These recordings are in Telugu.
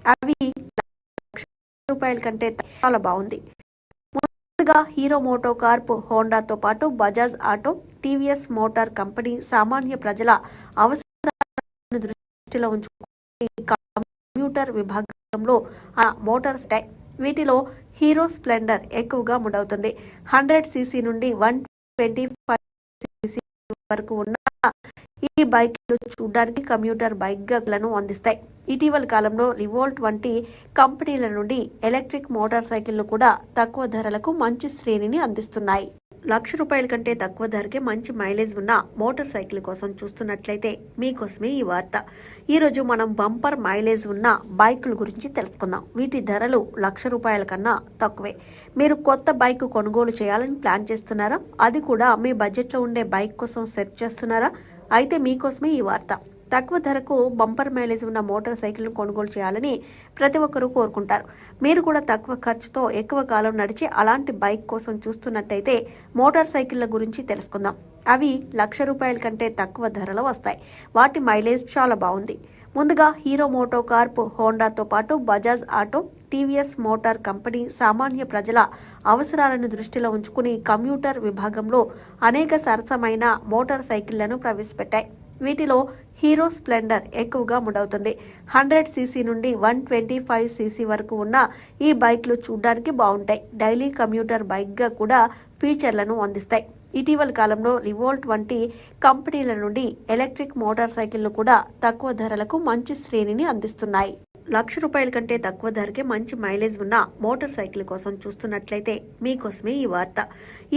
అవి రూపాయల కంటే చాలా బాగుంది. ముందుగా హీరో మోటో కార్ప్, హోండాతో పాటు Bajaj auto, TVS motor company సామాన్య ప్రజల అవసరాలను దృష్టిలో ఉంచుకుని కంప్యూటర్ విభాగంలో మోటార్స్ వీటిలో హీరో స్ప్లెండర్ ఎక్కువగా ముడవుతుంది. 100 సీసీ నుండి 125 సీసీ వరకు ఉన్న ఈ బైక్లు చూడడానికి కమ్యూటర్ బైక్లను అందిస్తాయి. ఇటీవల కాలంలో రివోల్ట్ వంటి కంపెనీల నుండి ఎలక్ట్రిక్ మోటార్ సైకిళ్లు కూడా తక్కువ ధరలకు మంచి శ్రేణిని అందిస్తున్నాయి. ₹1,00,000 కంటే తక్కువ ధరకే మంచి మైలేజ్ ఉన్న మోటార్ సైకిల్ కోసం చూస్తున్నట్లయితే మీకోసమే ఈ వార్త. ఈరోజు మనం బంపర్ మైలేజ్ ఉన్న బైకుల గురించి తెలుసుకుందాం. వీటి ధరలు ₹1,00,000 కన్నా తక్కువే. మీరు కొత్త బైక్ కొనుగోలు చేయాలని ప్లాన్ చేస్తున్నారా? అది కూడా మీ బడ్జెట్లో ఉండే బైక్ కోసం సెర్చ్ చేస్తున్నారా? అయితే మీకోసమే ఈ వార్త. తక్కువ ధరకు బంపర్ మైలేజ్ ఉన్న మోటార్ సైకిల్ను కొనుగోలు చేయాలని ప్రతి ఒక్కరూ కోరుకుంటారు. మీరు కూడా తక్కువ ఖర్చుతో ఎక్కువ కాలం నడిచే అలాంటి బైక్ కోసం చూస్తున్నట్టయితే మోటార్ సైకిళ్ల గురించి తెలుసుకుందాం. అవి ₹1,00,000 కంటే తక్కువ ధరలో వస్తాయి. వాటి మైలేజ్ చాలా బాగుంది. ముందుగా హీరో మోటో కార్ప్, హోండాతో పాటు Bajaj auto, TVS motor company సామాన్య ప్రజల అవసరాలను దృష్టిలో ఉంచుకుని కంప్యూటర్ విభాగంలో అనేక సరసమైన మోటార్ సైకిళ్లను ప్రవేశపెట్టాయి. వీటిలో హీరో స్ప్లెండర్ ఎక్కువగా ముడవుతుంది. 100 సీసీ నుండి 125 సీసీ వరకు ఉన్న ఈ బైక్లు చూడడానికి బాగుంటాయి. డైలీ కమ్యూటర్ బైక్గా కూడా ఫీచర్లను అందిస్తాయి. ఇటీవల కాలంలో రివోల్ట్ వంటి కంపెనీల నుండి ఎలక్ట్రిక్ మోటార్ సైకిళ్లు కూడా తక్కువ ధరలకు మంచి శ్రేణిని అందిస్తున్నాయి. ₹1,00,000 కంటే తక్కువ ధరకే మంచి మైలేజ్ ఉన్న మోటార్ సైకిల్ కోసం చూస్తున్నట్లయితే మీకోసమే ఈ వార్త.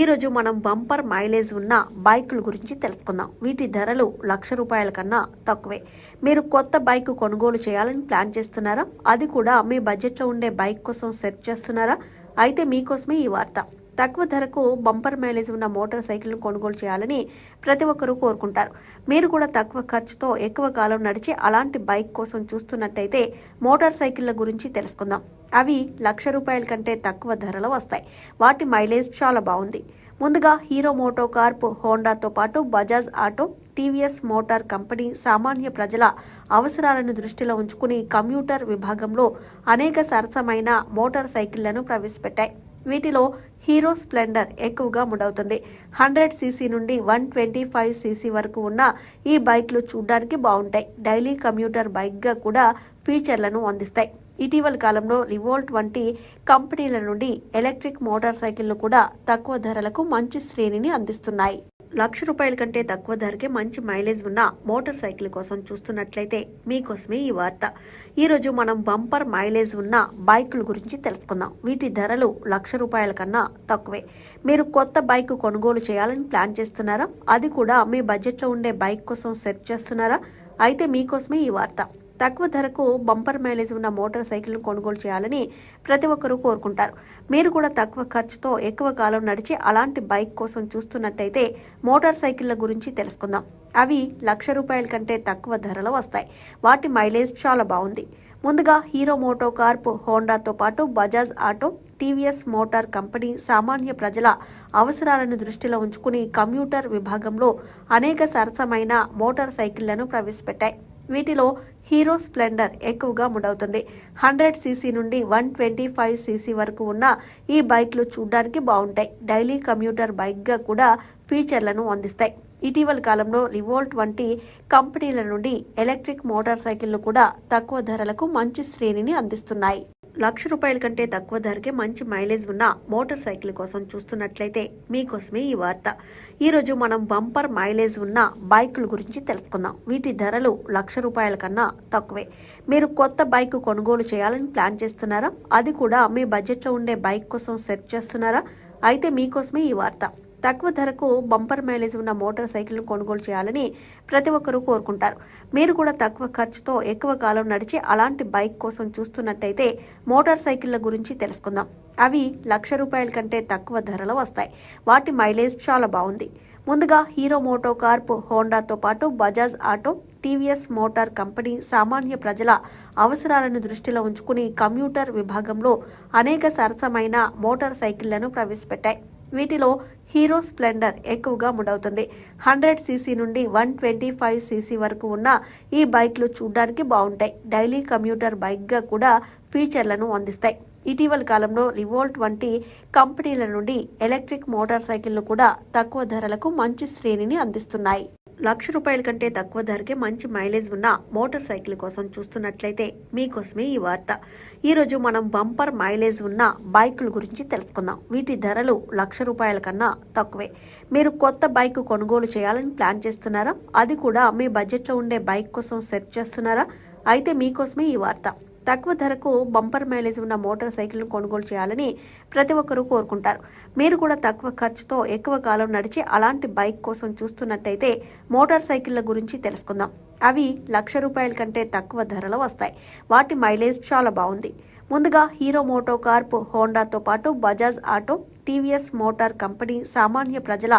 ఈరోజు మనం బంపర్ మైలేజ్ ఉన్న బైకుల గురించి తెలుసుకుందాం. వీటి ధరలు ₹1,00,000 కన్నా తక్కువే. మీరు కొత్త బైక్ కొనుగోలు చేయాలని ప్లాన్ చేస్తున్నారా? అది కూడా మీ బడ్జెట్లో ఉండే బైక్ కోసం సెర్చ్ చేస్తున్నారా? అయితే మీకోసమే ఈ వార్త. తక్కువ ధరకు బంపర్ మైలేజ్ ఉన్న మోటార్ సైకిల్ను కొనుగోలు చేయాలని ప్రతి ఒక్కరూ కోరుకుంటారు. మీరు కూడా తక్కువ ఖర్చుతో ఎక్కువ కాలం నడిచే అలాంటి బైక్ కోసం చూస్తున్నట్టయితే మోటార్ సైకిళ్ల గురించి తెలుసుకుందాం. అవి ₹1,00,000 కంటే తక్కువ ధరలో వస్తాయి. వాటి మైలేజ్ చాలా బాగుంది. ముందుగా హీరో మోటో కార్ప్, హోండాతో పాటు Bajaj auto, TVS motor company సామాన్య ప్రజల అవసరాలను దృష్టిలో ఉంచుకుని కంప్యూటర్ విభాగంలో అనేక సరసమైన మోటార్ సైకిళ్లను ప్రవేశపెట్టాయి. వీటిలో హీరో స్ప్లెండర్ ఎక్కువగా ముడవుతుంది. 100 సీసీ నుండి 125 సీసీ వరకు ఉన్న ఈ బైక్లు చూడడానికి బాగుంటాయి. డైలీ కమ్యూటర్ బైక్గా కూడా ఫీచర్లను అందిస్తాయి. ఇటీవల కాలంలో రివోల్ట్ వంటి కంపెనీల నుండి ఎలక్ట్రిక్ మోటార్ సైకిళ్లు కూడా తక్కువ ధరలకు మంచి శ్రేణిని అందిస్తున్నాయి. ₹1,00,000 కంటే తక్కువ ధరకే మంచి మైలేజ్ ఉన్న మోటార్ సైకిల్ కోసం చూస్తున్నట్లయితే మీకోసమే ఈ వార్త. ఈరోజు మనం బంపర్ మైలేజ్ ఉన్న బైకుల గురించి తెలుసుకుందాం. వీటి ధరలు ₹1,00,000 కన్నా తక్కువే. మీరు కొత్త బైక్ కొనుగోలు చేయాలని ప్లాన్ చేస్తున్నారా? అది కూడా మీ బడ్జెట్లో ఉండే బైక్ కోసం సెర్చ్ చేస్తున్నారా? అయితే మీకోసమే ఈ వార్త. తక్కువ ధరకు బంపర్ మైలేజ్ ఉన్న మోటార్ సైకిల్ను కొనుగోలు చేయాలని ప్రతి ఒక్కరూ కోరుకుంటారు. మీరు కూడా తక్కువ ఖర్చుతో ఎక్కువ కాలం నడిచే అలాంటి బైక్ కోసం చూస్తున్నట్టయితే మోటార్ సైకిళ్ల గురించి తెలుసుకుందాం. అవి ₹1,00,000 కంటే తక్కువ ధరలో వస్తాయి. వాటి మైలేజ్ చాలా బాగుంది. ముందుగా హీరో మోటో కార్ప్, హోండాతో పాటు Bajaj auto, TVS motor company సామాన్య ప్రజల అవసరాలను దృష్టిలో ఉంచుకుని కంప్యూటర్ విభాగంలో అనేక సరసమైన మోటార్ సైకిళ్లను ప్రవేశపెట్టాయి. వీటిలో హీరో స్ప్లెండర్ ఎక్కువగా ముడవుతుంది. 100 సీసీ నుండి 125 సీసీ వరకు ఉన్న ఈ బైక్లు చూడడానికి బాగుంటాయి. డైలీ కమ్యూటర్ బైక్గా కూడా ఫీచర్లను అందిస్తాయి. ఇటీవల కాలంలో రివోల్ట్ వంటి కంపెనీల నుండి ఎలక్ట్రిక్ మోటార్ సైకిళ్లు కూడా తక్కువ ధరలకు మంచి శ్రేణిని అందిస్తున్నాయి. ₹1,00,000 కంటే తక్కువ ధరకే మంచి మైలేజ్ ఉన్న మోటార్ సైకిల్ కోసం చూస్తున్నట్లయితే మీకోసమే ఈ వార్త. ఈరోజు మనం బంపర్ మైలేజ్ ఉన్న బైకుల గురించి తెలుసుకుందాం. వీటి ధరలు ₹1,00,000 కన్నా తక్కువే. మీరు కొత్త బైక్ కొనుగోలు చేయాలని ప్లాన్ చేస్తున్నారా? అది కూడా మీ బడ్జెట్లో ఉండే బైక్ కోసం సెర్చ్ చేస్తున్నారా? అయితే మీకోసమే ఈ వార్త. తక్కువ ధరకు బంపర్ మైలేజ్ ఉన్న మోటార్ సైకిల్ను కొనుగోలు చేయాలని ప్రతి ఒక్కరూ కోరుకుంటారు. మీరు కూడా తక్కువ ఖర్చుతో ఎక్కువ కాలం నడిచే అలాంటి బైక్ కోసం చూస్తున్నట్టయితే మోటార్ సైకిళ్ల గురించి తెలుసుకుందాం. అవి ₹1,00,000 కంటే తక్కువ ధరలో వస్తాయి. వాటి మైలేజ్ చాలా బాగుంది. ముందుగా హీరో మోటో కార్ప్, హోండాతో పాటు Bajaj auto, TVS motor company సామాన్య ప్రజల అవసరాలను దృష్టిలో ఉంచుకుని కంప్యూటర్ విభాగంలో అనేక సరసమైన మోటార్ సైకిళ్లను ప్రవేశపెట్టాయి. వీటిలో హీరో స్ప్లెండర్ ఎక్కువగా ముడవుతుంది. 100 సీసీ నుండి 125 సీసీ వరకు ఉన్న ఈ బైక్లు చూడ్డానికి బాగుంటాయి. డైలీ కమ్యూటర్ బైక్గా కూడా ఫీచర్లను అందిస్తాయి. ఇటీవల కాలంలో రివోల్ట్ వంటి కంపెనీల నుండి ఎలక్ట్రిక్ మోటార్ సైకిళ్లు కూడా తక్కువ ధరలకు మంచి శ్రేణిని అందిస్తున్నాయి. ₹1,00,000 కంటే తక్కువ ధరకే మంచి మైలేజ్ ఉన్న మోటార్ సైకిల్ కోసం చూస్తున్నట్లయితే మీకోసమే ఈ వార్త. ఈరోజు మనం బంపర్ మైలేజ్ ఉన్న బైకుల గురించి తెలుసుకుందాం. వీటి ధరలు ₹1,00,000 కన్నా తక్కువే. మీరు కొత్త బైక్ కొనుగోలు చేయాలని ప్లాన్ చేస్తున్నారా? అది కూడా మీ బడ్జెట్లో ఉండే బైక్ కోసం సెర్చ్ చేస్తున్నారా? అయితే మీకోసమే ఈ వార్త. తక్కువ ధరకు బంపర్ మైలేజ్ ఉన్న మోటార్ సైకిల్ను కొనుగోలు చేయాలని ప్రతి ఒక్కరూ కోరుకుంటారు. మీరు కూడా తక్కువ ఖర్చుతో ఎక్కువ కాలం నడిచే అలాంటి బైక్ కోసం చూస్తున్నట్టయితే మోటార్ సైకిళ్ల గురించి తెలుసుకుందాం. అవి ₹1,00,000 కంటే తక్కువ ధరలో వస్తాయి. వాటి మైలేజ్ చాలా బాగుంది. ముందుగా హీరో మోటో కార్ప్, హోండాతో పాటు Bajaj auto, TVS motor company సామాన్య ప్రజల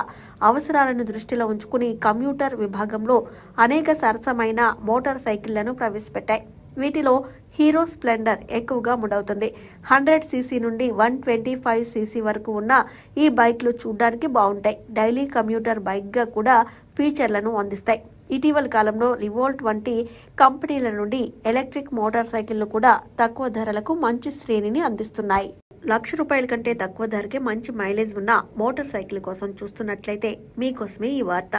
అవసరాలను దృష్టిలో ఉంచుకుని కమ్యూటర్ విభాగంలో అనేక సరసమైన మోటార్ సైకిళ్లను ప్రవేశపెట్టాయి. వీటిలో హీరో స్ప్లెండర్ ఎక్కువగా ముడవుతుంది. 100 సీసీ నుండి 125 సీసీ వరకు ఉన్న ఈ బైక్లు చూడ్డానికి బాగుంటాయి. డైలీ కమ్యూటర్ బైక్గా కూడా ఫీచర్లను అందిస్తాయి. ఇటీవల కాలంలో రివోల్ట్ వంటి కంపెనీల నుండి ఎలక్ట్రిక్ మోటార్ సైకిళ్లు కూడా తక్కువ ధరలకు మంచి శ్రేణిని అందిస్తున్నాయి. ₹1,00,000 కంటే తక్కువ ధరకే మంచి మైలేజ్ ఉన్న మోటార్ సైకిల్ కోసం చూస్తున్నట్లయితే మీకోసమే ఈ వార్త.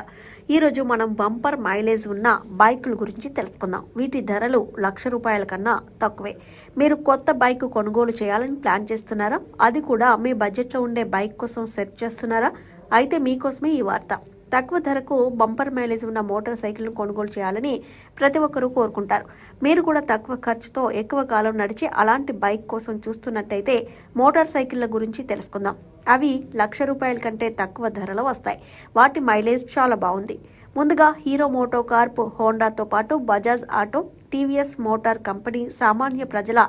ఈరోజు మనం బంపర్ మైలేజ్ ఉన్న బైకుల గురించి తెలుసుకుందాం. వీటి ధరలు ₹1,00,000 కన్నా తక్కువే. మీరు కొత్త బైక్ కొనుగోలు చేయాలని ప్లాన్ చేస్తున్నారా? అది కూడా మీ బడ్జెట్లో ఉండే బైక్ కోసం సెర్చ్ చేస్తున్నారా? అయితే మీకోసమే ఈ వార్త. తక్కువ ధరకు బంపర్ మైలేజ్ ఉన్న మోటార్ సైకిల్ను కొనుగోలు చేయాలని ప్రతి ఒక్కరూ కోరుకుంటారు. మీరు కూడా తక్కువ ఖర్చుతో ఎక్కువ కాలం నడిచే అలాంటి బైక్ కోసం చూస్తున్నట్టయితే మోటార్ సైకిళ్ల గురించి తెలుసుకుందాం. అవి ₹1,00,000 కంటే తక్కువ ధరలో వస్తాయి. వాటి మైలేజ్ చాలా బాగుంది. ముందుగా హీరో మోటో కార్ప్, హోండాతో పాటు Bajaj auto, TVS motor company సామాన్య ప్రజల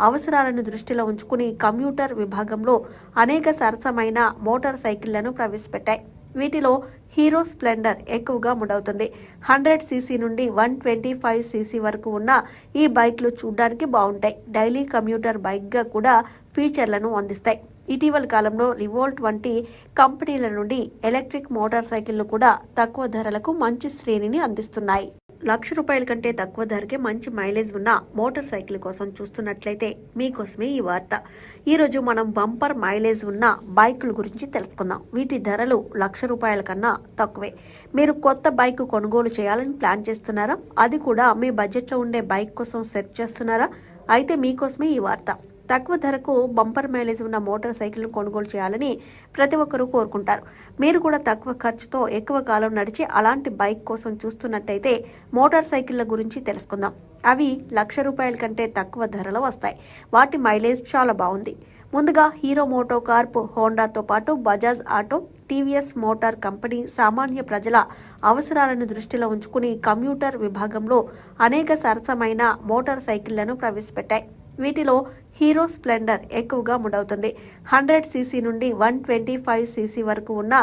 అవసరాలను దృష్టిలో ఉంచుకుని కమ్యూటర్ విభాగంలో అనేక సరసమైన మోటార్ సైకిళ్లను ప్రవేశపెట్టాయి. వీటిలో హీరో స్ప్లెండర్ ఎక్కువగా ముడవుతుంది. 100 సీసీ నుండి 125 సీసీ వరకు ఉన్న ఈ బైక్లు చూడ్డానికి బాగుంటాయి. డైలీ కమ్యూటర్ బైక్గా కూడా ఫీచర్లను అందిస్తాయి. ఇటీవల కాలంలో రివోల్ట్ వంటి కంపెనీల నుండి ఎలక్ట్రిక్ మోటార్ సైకిళ్లు కూడా తక్కువ ధరలకు మంచి శ్రేణిని అందిస్తున్నాయి. ₹1,00,000 కంటే తక్కువ ధరకే మంచి మైలేజ్ ఉన్న మోటార్ సైకిల్ కోసం చూస్తున్నట్లయితే మీకోసమే ఈ వార్త. ఈరోజు మనం బంపర్ మైలేజ్ ఉన్న బైకుల గురించి తెలుసుకుందాం. వీటి ధరలు ₹1,00,000 కన్నా తక్కువే. మీరు కొత్త బైక్ కొనుగోలు చేయాలని ప్లాన్ చేస్తున్నారా? అది కూడా మీ బడ్జెట్లో ఉండే బైక్ కోసం సెర్చ్ చేస్తున్నారా? అయితే మీకోసమే ఈ వార్త. తక్కువ ధరకు బంపర్ మైలేజ్ ఉన్న మోటార్ సైకిల్ను కొనుగోలు చేయాలని ప్రతి ఒక్కరూ కోరుకుంటారు. మీరు కూడా తక్కువ ఖర్చుతో ఎక్కువ కాలం నడిచే అలాంటి బైక్ కోసం చూస్తున్నట్టయితే మోటార్ సైకిళ్ల గురించి తెలుసుకుందాం. అవి ₹1,00,000 కంటే తక్కువ ధరలో వస్తాయి. వాటి మైలేజ్ చాలా బాగుంది. ముందుగా హీరో మోటో కార్ప్, హోండాతో పాటు Bajaj auto, TVS motor company సామాన్య ప్రజల అవసరాలను దృష్టిలో ఉంచుకుని కమ్యూటర్ విభాగంలో అనేక సరసమైన మోటార్ సైకిళ్లను ప్రవేశపెట్టాయి. వీటిలో హీరో స్ప్లెండర్ ఎక్కువగా ముడవుతుంది. 100 సీసీ నుండి 125 సీసీ వరకు ఉన్న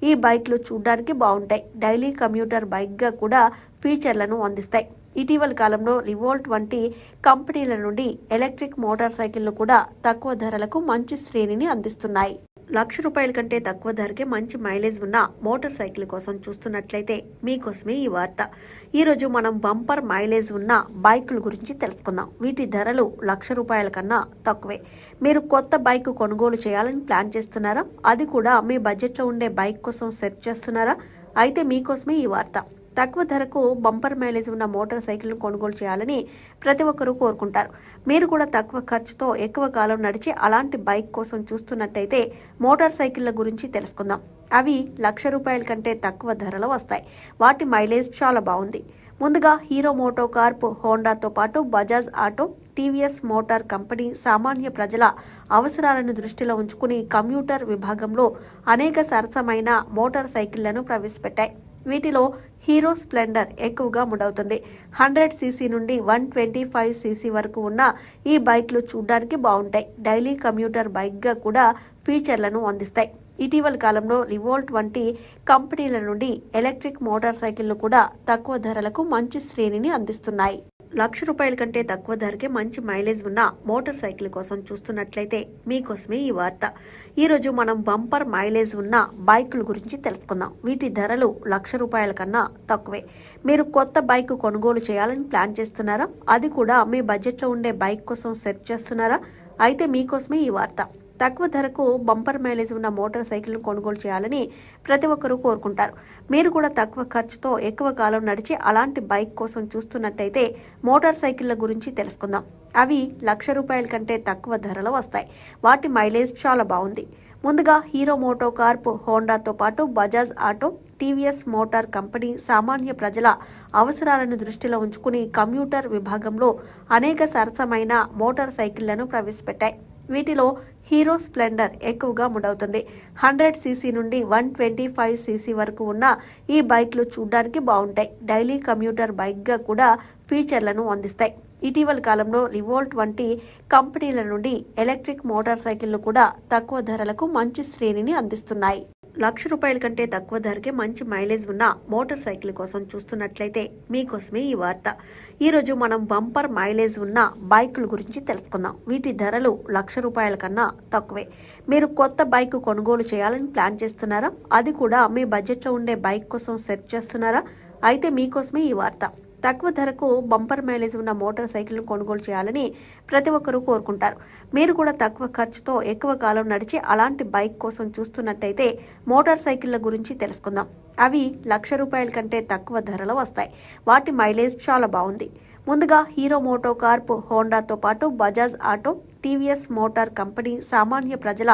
ఈ బైక్లు చూడ్డానికి బాగుంటాయి. డైలీ కమ్యూటర్ బైక్గా కూడా ఫీచర్లను అందిస్తాయి. ఇటీవల కాలంలో రివోల్ట్ వంటి కంపెనీల నుండి ఎలక్ట్రిక్ మోటార్ సైకిళ్లు కూడా తక్కువ ధరలకు మంచి శ్రేణిని అందిస్తున్నాయి. ₹1,00,000 కంటే తక్కువ ధరకే మంచి మైలేజ్ ఉన్న మోటార్ సైకిల్ కోసం చూస్తున్నట్లయితే మీకోసమే ఈ వార్త. ఈరోజు మనం బంపర్ మైలేజ్ ఉన్న బైకుల గురించి తెలుసుకుందాం. వీటి ధరలు ₹1,00,000 కన్నా తక్కువే. మీరు కొత్త బైక్ కొనుగోలు చేయాలని ప్లాన్ చేస్తున్నారా? అది కూడా మీ బడ్జెట్లో ఉండే బైక్ కోసం సెర్చ్ చేస్తున్నారా? అయితే మీకోసమే ఈ వార్త. తక్కువ ధరకు బంపర్ మైలేజ్ ఉన్న మోటార్ సైకిల్ను కొనుగోలు చేయాలని ప్రతి ఒక్కరూ కోరుకుంటారు. మీరు కూడా తక్కువ ఖర్చుతో ఎక్కువ కాలం నడిచే అలాంటి బైక్ కోసం చూస్తున్నట్టయితే మోటార్ సైకిళ్ల గురించి తెలుసుకుందాం. అవి ₹1,00,000 కంటే తక్కువ ధరలో వస్తాయి. వాటి మైలేజ్ చాలా బాగుంది. ముందుగా హీరో మోటో కార్ప్, హోండాతో పాటు Bajaj auto, TVS motor company సామాన్య ప్రజల అవసరాలను దృష్టిలో ఉంచుకుని కమ్యూటర్ విభాగంలో అనేక సరసమైన మోటార్ సైకిళ్లను ప్రవేశపెట్టాయి. వీటిలో హీరో స్ప్లెండర్ ఎక్కువగా ముడవుతుంది. 100 సీసీ నుండి 125 సీసీ వరకు ఉన్న ఈ బైక్లు చూడ్డానికి బాగుంటాయి. డైలీ కమ్యూటర్ బైక్గా కూడా ఫీచర్లను అందిస్తాయి. ఇటీవల కాలంలో రివోల్ట్ వంటి కంపెనీల నుండి ఎలక్ట్రిక్ మోటార్ సైకిళ్లు కూడా తక్కువ ధరలకు మంచి శ్రేణిని అందిస్తున్నాయి. రూ. 1,00,000 కంటే తక్కువ ధరకే మంచి మైలేజ్ ఉన్న మోటార్ సైకిల్ కోసం చూస్తున్నట్లయితే మీకోసమే ఈ వార్త. ఈరోజు మనం బంపర్ మైలేజ్ ఉన్న బైకుల గురించి తెలుసుకుందాం. వీటి ధరలు రూ. 1,00,000 కన్నా తక్కువే. మీరు కొత్త బైక్ కొనుగోలు చేయాలని ప్లాన్ చేస్తున్నారా? అది కూడా మీ బడ్జెట్లో ఉండే బైక్ కోసం సెర్చ్ చేస్తున్నారా? అయితే మీకోసమే ఈ వార్త. తక్కువ ధరకు బంపర్ మైలేజ్ ఉన్న మోటార్ సైకిల్ను కొనుగోలు చేయాలని ప్రతి ఒక్కరూ కోరుకుంటారు. మీరు కూడా తక్కువ ఖర్చుతో ఎక్కువ కాలం నడిచే అలాంటి బైక్ కోసం చూస్తున్నట్టయితే మోటార్ సైకిళ్ల గురించి తెలుసుకుందాం. అవి రూ. 1,00,000 కంటే తక్కువ ధరలో వస్తాయి. వాటి మైలేజ్ చాలా బాగుంది. ముందుగా హీరో మోటో కార్ప్, హోండాతో పాటు Bajaj auto, TVS motor company సామాన్య ప్రజల అవసరాలను దృష్టిలో ఉంచుకుని కమ్యూటర్ విభాగంలో అనేక సరసమైన మోటార్ సైకిళ్లను ప్రవేశపెట్టాయి. వీటిలో హీరో స్ప్లెండర్ ఎక్కువగా ముడవుతుంది. 100 సీసీ నుండి 125 సీసీ వరకు ఉన్న ఈ బైక్లు చూడ్డానికి బాగుంటాయి. డైలీ కమ్యూటర్ బైక్గా కూడా ఫీచర్లను అందిస్తాయి. ఇటీవల కాలంలో రివోల్ట్ వంటి కంపెనీల నుండి ఎలక్ట్రిక్ మోటార్ సైకిళ్లు కూడా తక్కువ ధరలకు మంచి శ్రేణిని అందిస్తున్నాయి. రూ. 1,00,000 కంటే తక్కువ ధరకే మంచి మైలేజ్ ఉన్న మోటార్ సైకిల్ కోసం చూస్తున్నట్లయితే మీకోసమే ఈ వార్త. ఈరోజు మనం బంపర్ మైలేజ్ ఉన్న బైకుల గురించి తెలుసుకుందాం. వీటి ధరలు రూ. 1,00,000 కన్నా తక్కువే. మీరు కొత్త బైక్ కొనుగోలు చేయాలని ప్లాన్ చేస్తున్నారా? అది కూడా మీ బడ్జెట్లో ఉండే బైక్ కోసం సెర్చ్ చేస్తున్నారా? అయితే మీకోసమే ఈ వార్త. తక్కువ ధరకు బంపర్ మైలేజ్ ఉన్న మోటార్ సైకిల్ను కొనుగోలు చేయాలని ప్రతి ఒక్కరూ కోరుకుంటారు. మీరు కూడా తక్కువ ఖర్చుతో ఎక్కువ కాలం నడిచే అలాంటి బైక్ కోసం చూస్తున్నట్టయితే మోటార్ సైకిళ్ల గురించి తెలుసుకుందాం. అవి రూ. 1,00,000 కంటే తక్కువ ధరలో వస్తాయి. వాటి మైలేజ్ చాలా బాగుంది. ముందుగా హీరో మోటో కార్ప్, హోండాతో పాటు Bajaj auto, TVS motor company సామాన్య ప్రజల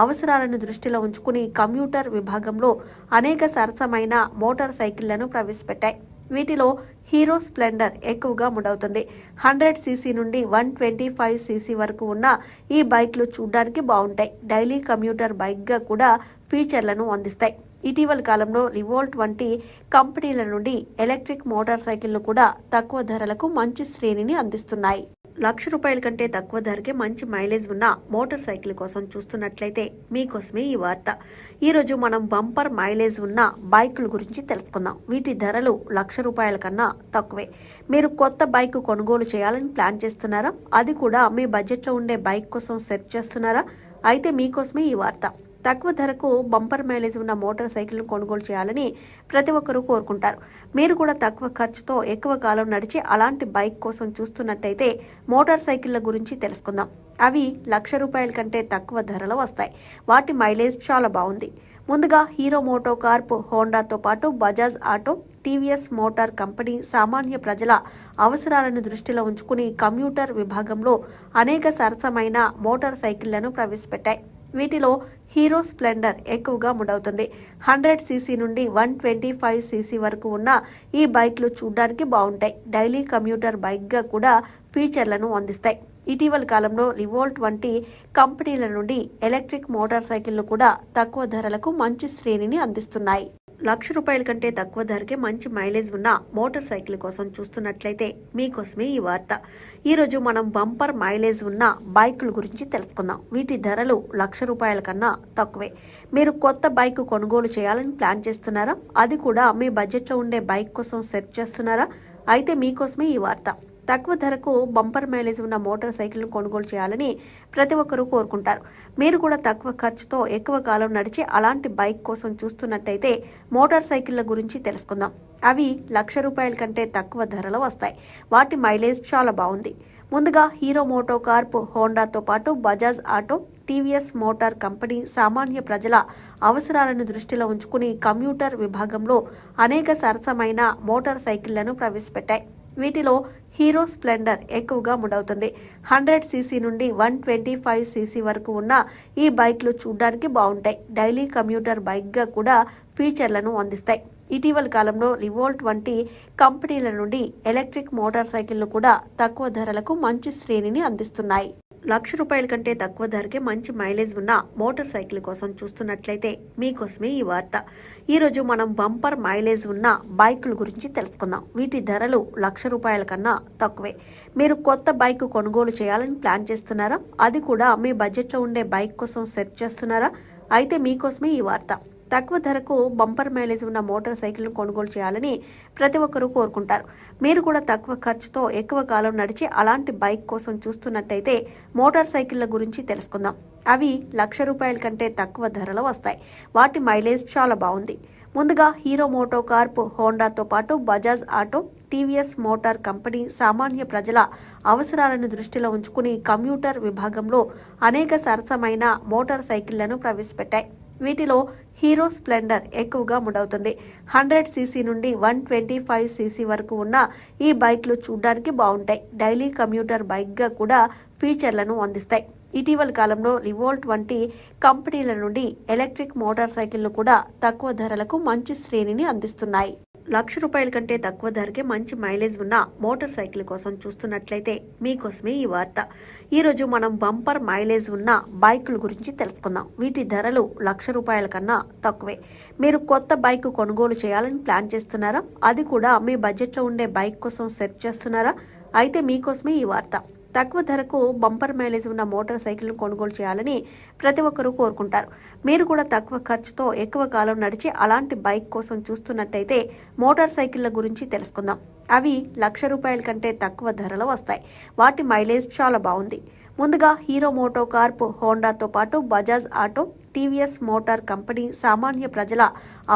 అవసరాలను దృష్టిలో ఉంచుకుని కమ్యూటర్ విభాగంలో అనేక సరసమైన మోటార్ సైకిళ్లను ప్రవేశపెట్టాయి. వీటిలో హీరో స్ప్లెండర్ ఎక్కువగా ముడవుతుంది. 100 సీసీ నుండి 125 సీసీ వరకు ఉన్న ఈ బైక్లు చూడ్డానికి బాగుంటాయి. డైలీ కమ్యూటర్ బైక్గా కూడా ఫీచర్లను అందిస్తాయి. ఇటీవల కాలంలో రివోల్ట్ వంటి కంపెనీల నుండి ఎలక్ట్రిక్ మోటార్ సైకిళ్లు కూడా తక్కువ ధరలకు మంచి శ్రేణిని అందిస్తున్నాయి. రూ. 1,00,000 కంటే తక్కువ ధరకే మంచి మైలేజ్ ఉన్న మోటార్ సైకిల్ కోసం చూస్తున్నట్లయితే మీకోసమే ఈ వార్త. ఈరోజు మనం బంపర్ మైలేజ్ ఉన్న బైకుల గురించి తెలుసుకుందాం. వీటి ధరలు రూ. 1,00,000 కన్నా తక్కువే. మీరు కొత్త బైక్ కొనుగోలు చేయాలని ప్లాన్ చేస్తున్నారా? అది కూడా మీ బడ్జెట్లో ఉండే బైక్ కోసం సెర్చ్ చేస్తున్నారా? అయితే మీకోసమే ఈ వార్త. తక్కువ ధరకు బంపర్ మైలేజ్ ఉన్న మోటార్ సైకిల్ను కొనుగోలు చేయాలని ప్రతి ఒక్కరూ కోరుకుంటారు. మీరు కూడా తక్కువ ఖర్చుతో ఎక్కువ కాలం నడిచే అలాంటి బైక్ కోసం చూస్తున్నట్టయితే మోటార్ సైకిళ్ల గురించి తెలుసుకుందాం. అవి రూ. 1,00,000 కంటే తక్కువ ధరలో వస్తాయి. వాటి మైలేజ్ చాలా బాగుంది. ముందుగా హీరో మోటో కార్ప్, హోండాతో పాటు Bajaj auto, TVS motor company సామాన్య ప్రజల అవసరాలను దృష్టిలో ఉంచుకుని కమ్యూటర్ విభాగంలో అనేక సరసమైన మోటార్ సైకిళ్లను ప్రవేశపెట్టాయి. వీటిలో హీరో స్ప్లెండర్ ఎక్కువగా ముడవుతుంది. 100 సీసీ నుండి 125 సీసీ వరకు ఉన్న ఈ బైక్లు చూడ్డానికి బాగుంటాయి. డైలీ కమ్యూటర్ బైక్గా కూడా ఫీచర్లను అందిస్తాయి. ఇటీవల కాలంలో రివోల్ట్ వంటి కంపెనీల నుండి ఎలక్ట్రిక్ మోటార్ సైకిళ్లు కూడా తక్కువ ధరలకు మంచి శ్రేణిని అందిస్తున్నాయి. రూ. 1,00,000 కంటే తక్కువ ధరకే మంచి మైలేజ్ ఉన్న మోటార్ సైకిల్ కోసం చూస్తున్నట్లయితే మీకోసమే ఈ వార్త. ఈరోజు మనం బంపర్ మైలేజ్ ఉన్న బైకుల గురించి తెలుసుకుందాం. వీటి ధరలు రూ. 1,00,000 కన్నా తక్కువే. మీరు కొత్త బైక్ కొనుగోలు చేయాలని ప్లాన్ చేస్తున్నారా? అది కూడా మీ బడ్జెట్లో ఉండే బైక్ కోసం సెర్చ్ చేస్తున్నారా? అయితే మీకోసమే ఈ వార్త. తక్కువ ధరకు బంపర్ మైలేజ్ ఉన్న మోటార్ సైకిల్ను కొనుగోలు చేయాలని ప్రతి ఒక్కరూ కోరుకుంటారు. మీరు కూడా తక్కువ ఖర్చుతో ఎక్కువ కాలం నడిచే అలాంటి బైక్ కోసం చూస్తున్నట్టయితే మోటార్ సైకిళ్ల గురించి తెలుసుకుందాం. అవి రూ. 1,00,000 కంటే తక్కువ ధరలో వస్తాయి. వాటి మైలేజ్ చాలా బాగుంది. ముందుగా హీరో మోటో కార్ప్, హోండాతో పాటు Bajaj auto, TVS motor company సామాన్య ప్రజల అవసరాలను దృష్టిలో ఉంచుకుని కమ్యూటర్ విభాగంలో అనేక సరసమైన మోటార్ సైకిళ్లను ప్రవేశపెట్టాయి. వీటిలో హీరో స్ప్లెండర్ ఎక్కువగా ముడవుతుంది. 100 సీసీ నుండి 125 సీసీ వరకు ఉన్న ఈ బైక్లు చూడ్డానికి బాగుంటాయి. డైలీ కమ్యూటర్ బైక్గా కూడా ఫీచర్లను అందిస్తాయి. ఇటీవల కాలంలో రివోల్ట్ వంటి కంపెనీల నుండి ఎలక్ట్రిక్ మోటార్ సైకిళ్లు కూడా తక్కువ ధరలకు మంచి శ్రేణిని అందిస్తున్నాయి. రూ. 1,00,000 కంటే తక్కువ ధరకే మంచి మైలేజ్ ఉన్న మోటార్ సైకిల్ కోసం చూస్తున్నట్లయితే మీకోసమే ఈ వార్త. ఈరోజు మనం బంపర్ మైలేజ్ ఉన్న బైకుల గురించి తెలుసుకుందాం. వీటి ధరలు రూ. 1,00,000 కన్నా తక్కువే. మీరు కొత్త బైక్ కొనుగోలు చేయాలని ప్లాన్ చేస్తున్నారా? అది కూడా మీ బడ్జెట్లో ఉండే బైక్ కోసం సెర్చ్ చేస్తున్నారా? అయితే మీకోసమే ఈ వార్త. తక్కువ ధరకు బంపర్ మైలేజ్ ఉన్న మోటార్ సైకిల్ను కొనుగోలు చేయాలని ప్రతి ఒక్కరూ కోరుకుంటారు. మీరు కూడా తక్కువ ఖర్చుతో ఎక్కువ కాలం నడిచే అలాంటి బైక్ కోసం చూస్తున్నట్టయితే మోటార్ సైకిళ్ల గురించి తెలుసుకుందాం. అవి ₹1,00,000 కంటే తక్కువ ధరలో వస్తాయి. వాటి మైలేజ్ చాలా బాగుంది. ముందుగా హీరో మోటోకార్ప్, హోండాతో పాటు Bajaj auto, TVS motor company సామాన్య ప్రజల అవసరాలను దృష్టిలో ఉంచుకుని కమ్యూటర్ విభాగంలో అనేక సరసమైన మోటార్ సైకిళ్లను ప్రవేశపెట్టాయి. వీటిలో హీరో స్ప్లెండర్ ఎక్కువగా ముడవుతుంది. 100cc నుండి 125cc వరకు ఉన్న ఈ బైక్లు చూడ్డానికి బాగుంటాయి. డైలీ కమ్యూటర్ బైక్గా కూడా ఫీచర్లను అందిస్తాయి. ఇటీవల కాలంలో రివోల్ట్ వంటి కంపెనీల నుండి ఎలక్ట్రిక్ మోటార్ సైకిళ్లు కూడా తక్కువ ధరలకు మంచి శ్రేణిని అందిస్తున్నాయి. ₹1,00,000 కంటే తక్కువ ధరకే మంచి మైలేజ్ ఉన్న మోటార్ సైకిల్ కోసం చూస్తున్నట్లయితే మీకోసమే ఈ వార్త. ఈరోజు మనం బంపర్ మైలేజ్ ఉన్న బైకుల గురించి తెలుసుకుందాం. వీటి ధరలు ₹1,00,000 కన్నా తక్కువే. మీరు కొత్త బైక్ కొనుగోలు చేయాలని ప్లాన్ చేస్తున్నారా? అది కూడా మీ బడ్జెట్లో ఉండే బైక్ కోసం సెర్చ్ చేస్తున్నారా? అయితే మీకోసమే ఈ వార్త. తక్కువ ధరకు బంపర్ మైలేజ్ ఉన్న మోటార్ సైకిల్ను కొనుగోలు చేయాలని ప్రతి ఒక్కరూ కోరుకుంటారు. మీరు కూడా తక్కువ ఖర్చుతో ఎక్కువ కాలం నడిచే అలాంటి బైక్ కోసం చూస్తున్నట్టయితే మోటార్ సైకిళ్ల గురించి తెలుసుకుందాం. అవి ₹1,00,000 కంటే తక్కువ ధరలో వస్తాయి. వాటి మైలేజ్ చాలా బాగుంది. ముందుగా హీరో మోటోకార్ప్, హోండాతో పాటు Bajaj auto, TVS motor company సామాన్య ప్రజల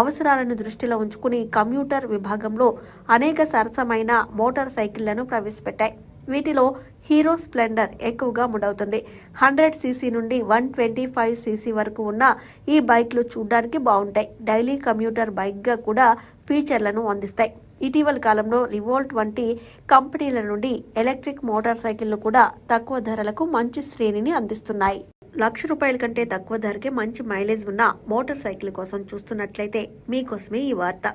అవసరాలను దృష్టిలో ఉంచుకుని కమ్యూటర్ విభాగంలో అనేక సరసమైన మోటార్ సైకిళ్లను ప్రవేశపెట్టాయి. వీటిలో హీరో స్ప్లెండర్ ఎక్కువగా ముడవుతుంది. 100cc నుండి 125cc వరకు ఉన్న ఈ బైక్లు చూడ్డానికి బాగుంటాయి. డైలీ కమ్యూటర్ బైక్గా కూడా ఫీచర్లను అందిస్తాయి. ఇటీవల కాలంలో రివోల్ట్ వంటి కంపెనీల నుండి ఎలక్ట్రిక్ మోటార్ సైకిళ్లు కూడా తక్కువ ధరలకు మంచి శ్రేణిని అందిస్తున్నాయి. ₹1,00,000 కంటే తక్కువ ధరకే మంచి మైలేజ్ ఉన్న మోటార్ సైకిల్ కోసం చూస్తున్నట్లయితే మీకోసమే ఈ వార్త.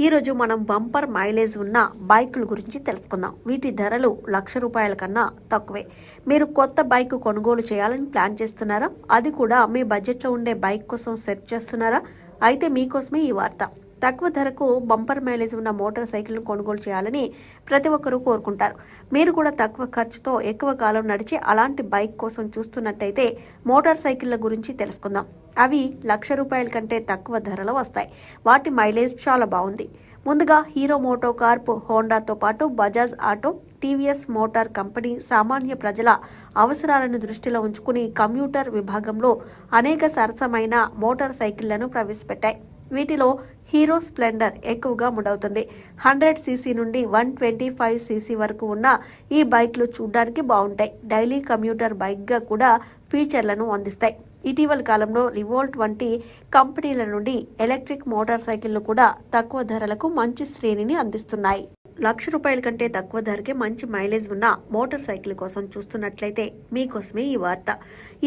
ఈరోజు మనం బంపర్ మైలేజ్ ఉన్న బైకుల గురించి తెలుసుకుందాం. వీటి ధరలు ₹1,00,000 కన్నా తక్కువే. మీరు కొత్త బైక్ కొనుగోలు చేయాలని ప్లాన్ చేస్తున్నారా? అది కూడా మీ బడ్జెట్లో ఉండే బైక్ కోసం సెర్చ్ చేస్తున్నారా? అయితే మీకోసమే ఈ వార్త. తక్కువ ధరకు బంపర్ మైలేజ్ ఉన్న మోటార్ సైకిల్ను కొనుగోలు చేయాలని ప్రతి ఒక్కరూ కోరుకుంటారు. మీరు కూడా తక్కువ ఖర్చుతో ఎక్కువ కాలం నడిచే అలాంటి బైక్ కోసం చూస్తున్నట్టయితే మోటార్ సైకిళ్ల గురించి తెలుసుకుందాం. అవి ₹1,00,000 కంటే తక్కువ ధరలో వస్తాయి. వాటి మైలేజ్ చాలా బాగుంది. ముందుగా హీరో మోటోకార్ప్, హోండాతో పాటు Bajaj auto, TVS motor company సామాన్య ప్రజల అవసరాలను దృష్టిలో ఉంచుకుని కమ్యూటర్ విభాగంలో అనేక సరసమైన మోటార్ సైకిళ్లను ప్రవేశపెట్టాయి. వీటిలో హీరో స్ప్లెండర్ ఎక్కువగా ముడవుతుంది. 100cc నుండి 125cc వరకు ఉన్న ఈ బైక్లు చూడ్డానికి బాగుంటాయి. డైలీ కమ్యూటర్ బైక్గా కూడా ఫీచర్లను అందిస్తాయి. ఇటీవల కాలంలో రివోల్ట్ వంటి కంపెనీల నుండి ఎలక్ట్రిక్ మోటార్ సైకిళ్లు కూడా తక్కువ ధరలకు మంచి శ్రేణిని అందిస్తున్నాయి. ₹1,00,000 కంటే తక్కువ ధరకే మంచి మైలేజ్ ఉన్న మోటార్ సైకిల్ కోసం చూస్తున్నట్లయితే మీకోసమే ఈ వార్త.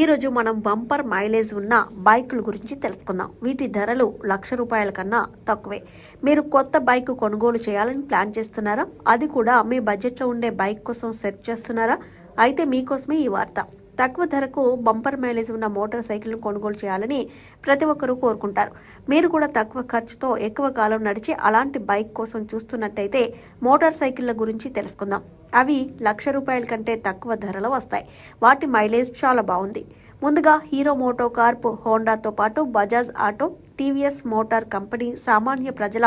ఈరోజు మనం బంపర్ మైలేజ్ ఉన్న బైకుల గురించి తెలుసుకుందాం. వీటి ధరలు ₹1,00,000 కన్నా తక్కువే. మీరు కొత్త బైక్ కొనుగోలు చేయాలని ప్లాన్ చేస్తున్నారా? అది కూడా మీ బడ్జెట్లో ఉండే బైక్ కోసం సెర్చ్ చేస్తున్నారా? అయితే మీకోసమే ఈ వార్త. తక్కువ ధరకు బంపర్ మైలేజ్ ఉన్న మోటార్ సైకిల్ను కొనుగోలు చేయాలని ప్రతి ఒక్కరూ కోరుకుంటారు. మీరు కూడా తక్కువ ఖర్చుతో ఎక్కువ కాలం నడిచే అలాంటి బైక్ కోసం చూస్తున్నట్టయితే మోటార్ సైకిళ్ల గురించి తెలుసుకుందాం. అవి ₹1,00,000 కంటే తక్కువ ధరలో వస్తాయి. వాటి మైలేజ్ చాలా బాగుంది. ముందుగా హీరో మోటోకార్ప్, హోండాతో పాటు Bajaj auto, TVS motor company సామాన్య ప్రజల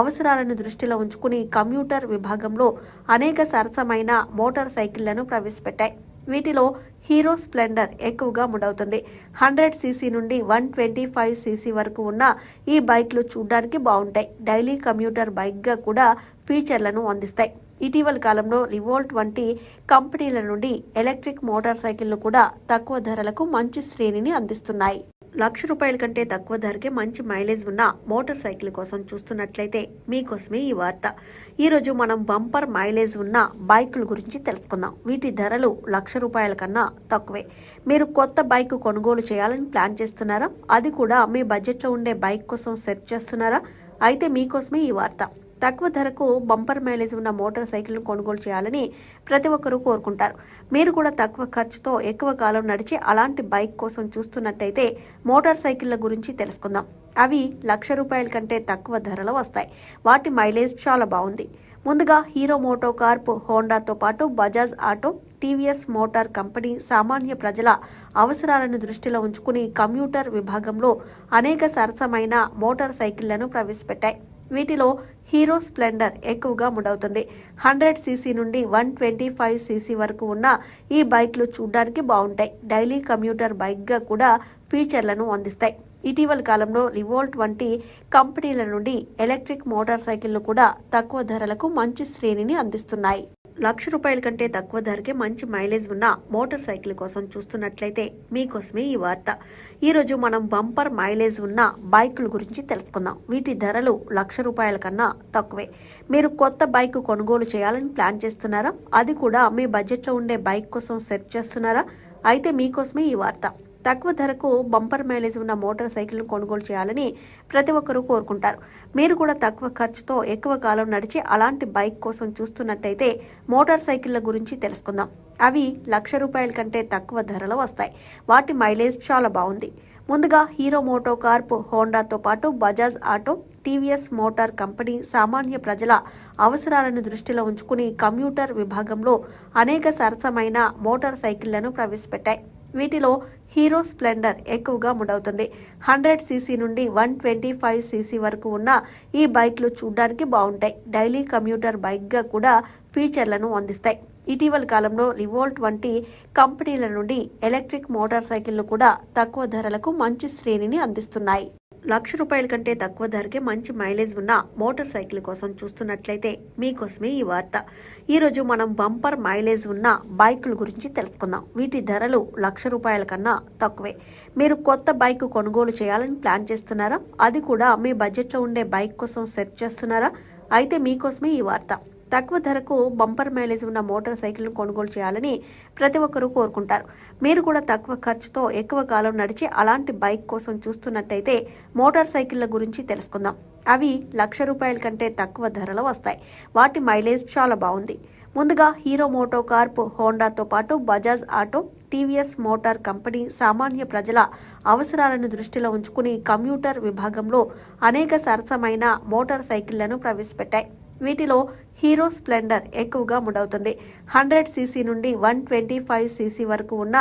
అవసరాలను దృష్టిలో ఉంచుకుని కమ్యూటర్ విభాగంలో అనేక సరసమైన మోటార్ సైకిళ్లను ప్రవేశపెట్టాయి. వీటిలో హీరో స్ప్లెండర్ ఎక్కువగా ముడవుతుంది. 100cc నుండి 125cc వరకు ఉన్న ఈ బైక్లు చూడ్డానికి బాగుంటాయి. డైలీ కమ్యూటర్ బైక్గా కూడా ఫీచర్లను అందిస్తాయి. ఇటీవల కాలంలో రివోల్ట్ వంటి కంపెనీల నుండి ఎలక్ట్రిక్ మోటార్ సైకిళ్లు కూడా తక్కువ ధరలకు మంచి శ్రేణిని అందిస్తున్నాయి. ₹1,00,000 కంటే తక్కువ ధరకే మంచి మైలేజ్ ఉన్న మోటార్ సైకిల్ కోసం చూస్తున్నట్లయితే మీకోసమే ఈ వార్త. ఈరోజు మనం బంపర్ మైలేజ్ ఉన్న బైకుల గురించి తెలుసుకుందాం. వీటి ధరలు ₹1,00,000 కన్నా తక్కువే. మీరు కొత్త బైక్ కొనుగోలు చేయాలని ప్లాన్ చేస్తున్నారా? అది కూడా మీ బడ్జెట్లో ఉండే బైక్ కోసం సెర్చ్ చేస్తున్నారా? అయితే మీకోసమే ఈ వార్త. తక్కువ ధరకు బంపర్ మైలేజ్ ఉన్న మోటార్ సైకిల్ను కొనుగోలు చేయాలని ప్రతి ఒక్కరూ కోరుకుంటారు. మీరు కూడా తక్కువ ఖర్చుతో ఎక్కువ కాలం నడిచే అలాంటి బైక్ కోసం చూస్తున్నట్టయితే మోటార్ సైకిళ్ల గురించి తెలుసుకుందాం. అవి ₹1,00,000 కంటే తక్కువ ధరలో వస్తాయి. వాటి మైలేజ్ చాలా బాగుంది. ముందుగా హీరో మోటో కార్ప్, హోండాతో పాటు Bajaj auto, TVS motor company సామాన్య ప్రజల అవసరాలను దృష్టిలో ఉంచుకుని కమ్యూటర్ విభాగంలో అనేక సరసమైన మోటార్ సైకిళ్లను ప్రవేశపెట్టాయి. వీటిలో హీరో స్ప్లెండర్ ఎక్కువగా ముడవుతుంది. 100 సీసీ నుండి 125 సీసీ వరకు ఉన్న ఈ బైక్లు చూడ్డానికి బాగుంటాయి. డైలీ కమ్యూటర్ బైక్గా కూడా ఫీచర్లను అందిస్తాయి. ఇటీవల కాలంలో రివోల్ట్ వంటి కంపెనీల నుండి ఎలక్ట్రిక్ మోటార్ సైకిళ్లు కూడా తక్కువ ధరలకు మంచి శ్రేణిని అందిస్తున్నాయి. ₹1,00,000 కంటే తక్కువ ధరకే మంచి మైలేజ్ ఉన్న మోటార్ సైకిల్ కోసం చూస్తున్నట్లయితే మీకోసమే ఈ వార్త. ఈరోజు మనం బంపర్ మైలేజ్ ఉన్న బైకుల గురించి తెలుసుకుందాం. వీటి ధరలు ₹1,00,000 కన్నా తక్కువే. మీరు కొత్త బైక్ కొనుగోలు చేయాలని ప్లాన్ చేస్తున్నారా? అది కూడా మీ బడ్జెట్లో ఉండే బైక్ కోసం సెర్చ్ చేస్తున్నారా? అయితే మీకోసమే ఈ వార్త. తక్కువ ధరకు బంపర్ మైలేజ్ ఉన్న మోటార్ సైకిల్ను కొనుగోలు చేయాలని ప్రతి ఒక్కరూ కోరుకుంటారు. మీరు కూడా తక్కువ ఖర్చుతో ఎక్కువ కాలం నడిచే అలాంటి బైక్ కోసం చూస్తున్నట్టయితే మోటార్ సైకిళ్ల గురించి తెలుసుకుందాం. అవి ₹1,00,000 కంటే తక్కువ ధరలో వస్తాయి. వాటి మైలేజ్ చాలా బాగుంది. ముందుగా హీరో మోటో కార్ప్, హోండాతో పాటు Bajaj auto, TVS motor company సామాన్య ప్రజల అవసరాలను దృష్టిలో ఉంచుకుని కమ్యూటర్ విభాగంలో అనేక సరసమైన మోటార్ సైకిళ్లను ప్రవేశపెట్టాయి. వీటిలో హీరో స్ప్లెండర్ ఎక్కువగా ముడవుతుంది. 100 సీసీ నుండి 125 సీసీ వరకు ఉన్న ఈ బైక్లు చూడ్డానికి బాగుంటాయి. డైలీ కమ్యూటర్ బైక్గా కూడా ఫీచర్లను అందిస్తాయి. ఇటీవల కాలంలో రివోల్ట్ వంటి కంపెనీల నుండి ఎలక్ట్రిక్ మోటార్ సైకిళ్లు కూడా తక్కువ ధరలకు మంచి శ్రేణిని అందిస్తున్నాయి. ₹1,00,000 కంటే తక్కువ ధరకే మంచి మైలేజ్ ఉన్న మోటార్ సైకిల్ కోసం చూస్తున్నట్లయితే మీకోసమే ఈ వార్త. ఈరోజు మనం బంపర్ మైలేజ్ ఉన్న బైకుల గురించి తెలుసుకుందాం. వీటి ధరలు ₹1,00,000 కన్నా తక్కువే. మీరు కొత్త బైక్ కొనుగోలు చేయాలని ప్లాన్ చేస్తున్నారా? అది కూడా మీ బడ్జెట్లో ఉండే బైక్ కోసం సెర్చ్ చేస్తున్నారా? అయితే మీకోసమే ఈ వార్త. తక్కువ ధరకు బంపర్ మైలేజ్ ఉన్న మోటార్ సైకిల్ను కొనుగోలు చేయాలని ప్రతి ఒక్కరూ కోరుకుంటారు. మీరు కూడా తక్కువ ఖర్చుతో ఎక్కువ కాలం నడిచే అలాంటి బైక్ కోసం చూస్తున్నట్టయితే మోటార్ సైకిళ్ల గురించి తెలుసుకుందాం. అవి ₹1,00,000 కంటే తక్కువ ధరలో వస్తాయి. వాటి మైలేజ్ చాలా బాగుంది. ముందుగా హీరో మోటో కార్ప్, హోండాతో పాటు Bajaj auto, TVS motor company సామాన్య ప్రజల అవసరాలను దృష్టిలో ఉంచుకుని కమ్యూటర్ విభాగంలో అనేక సరసమైన మోటార్ సైకిళ్లను ప్రవేశపెట్టాయి. వీటిలో హీరో స్ప్లెండర్ ఎక్కువగా ముడవుతుంది. 100 సీసీ నుండి 125 సీసీ వరకు ఉన్న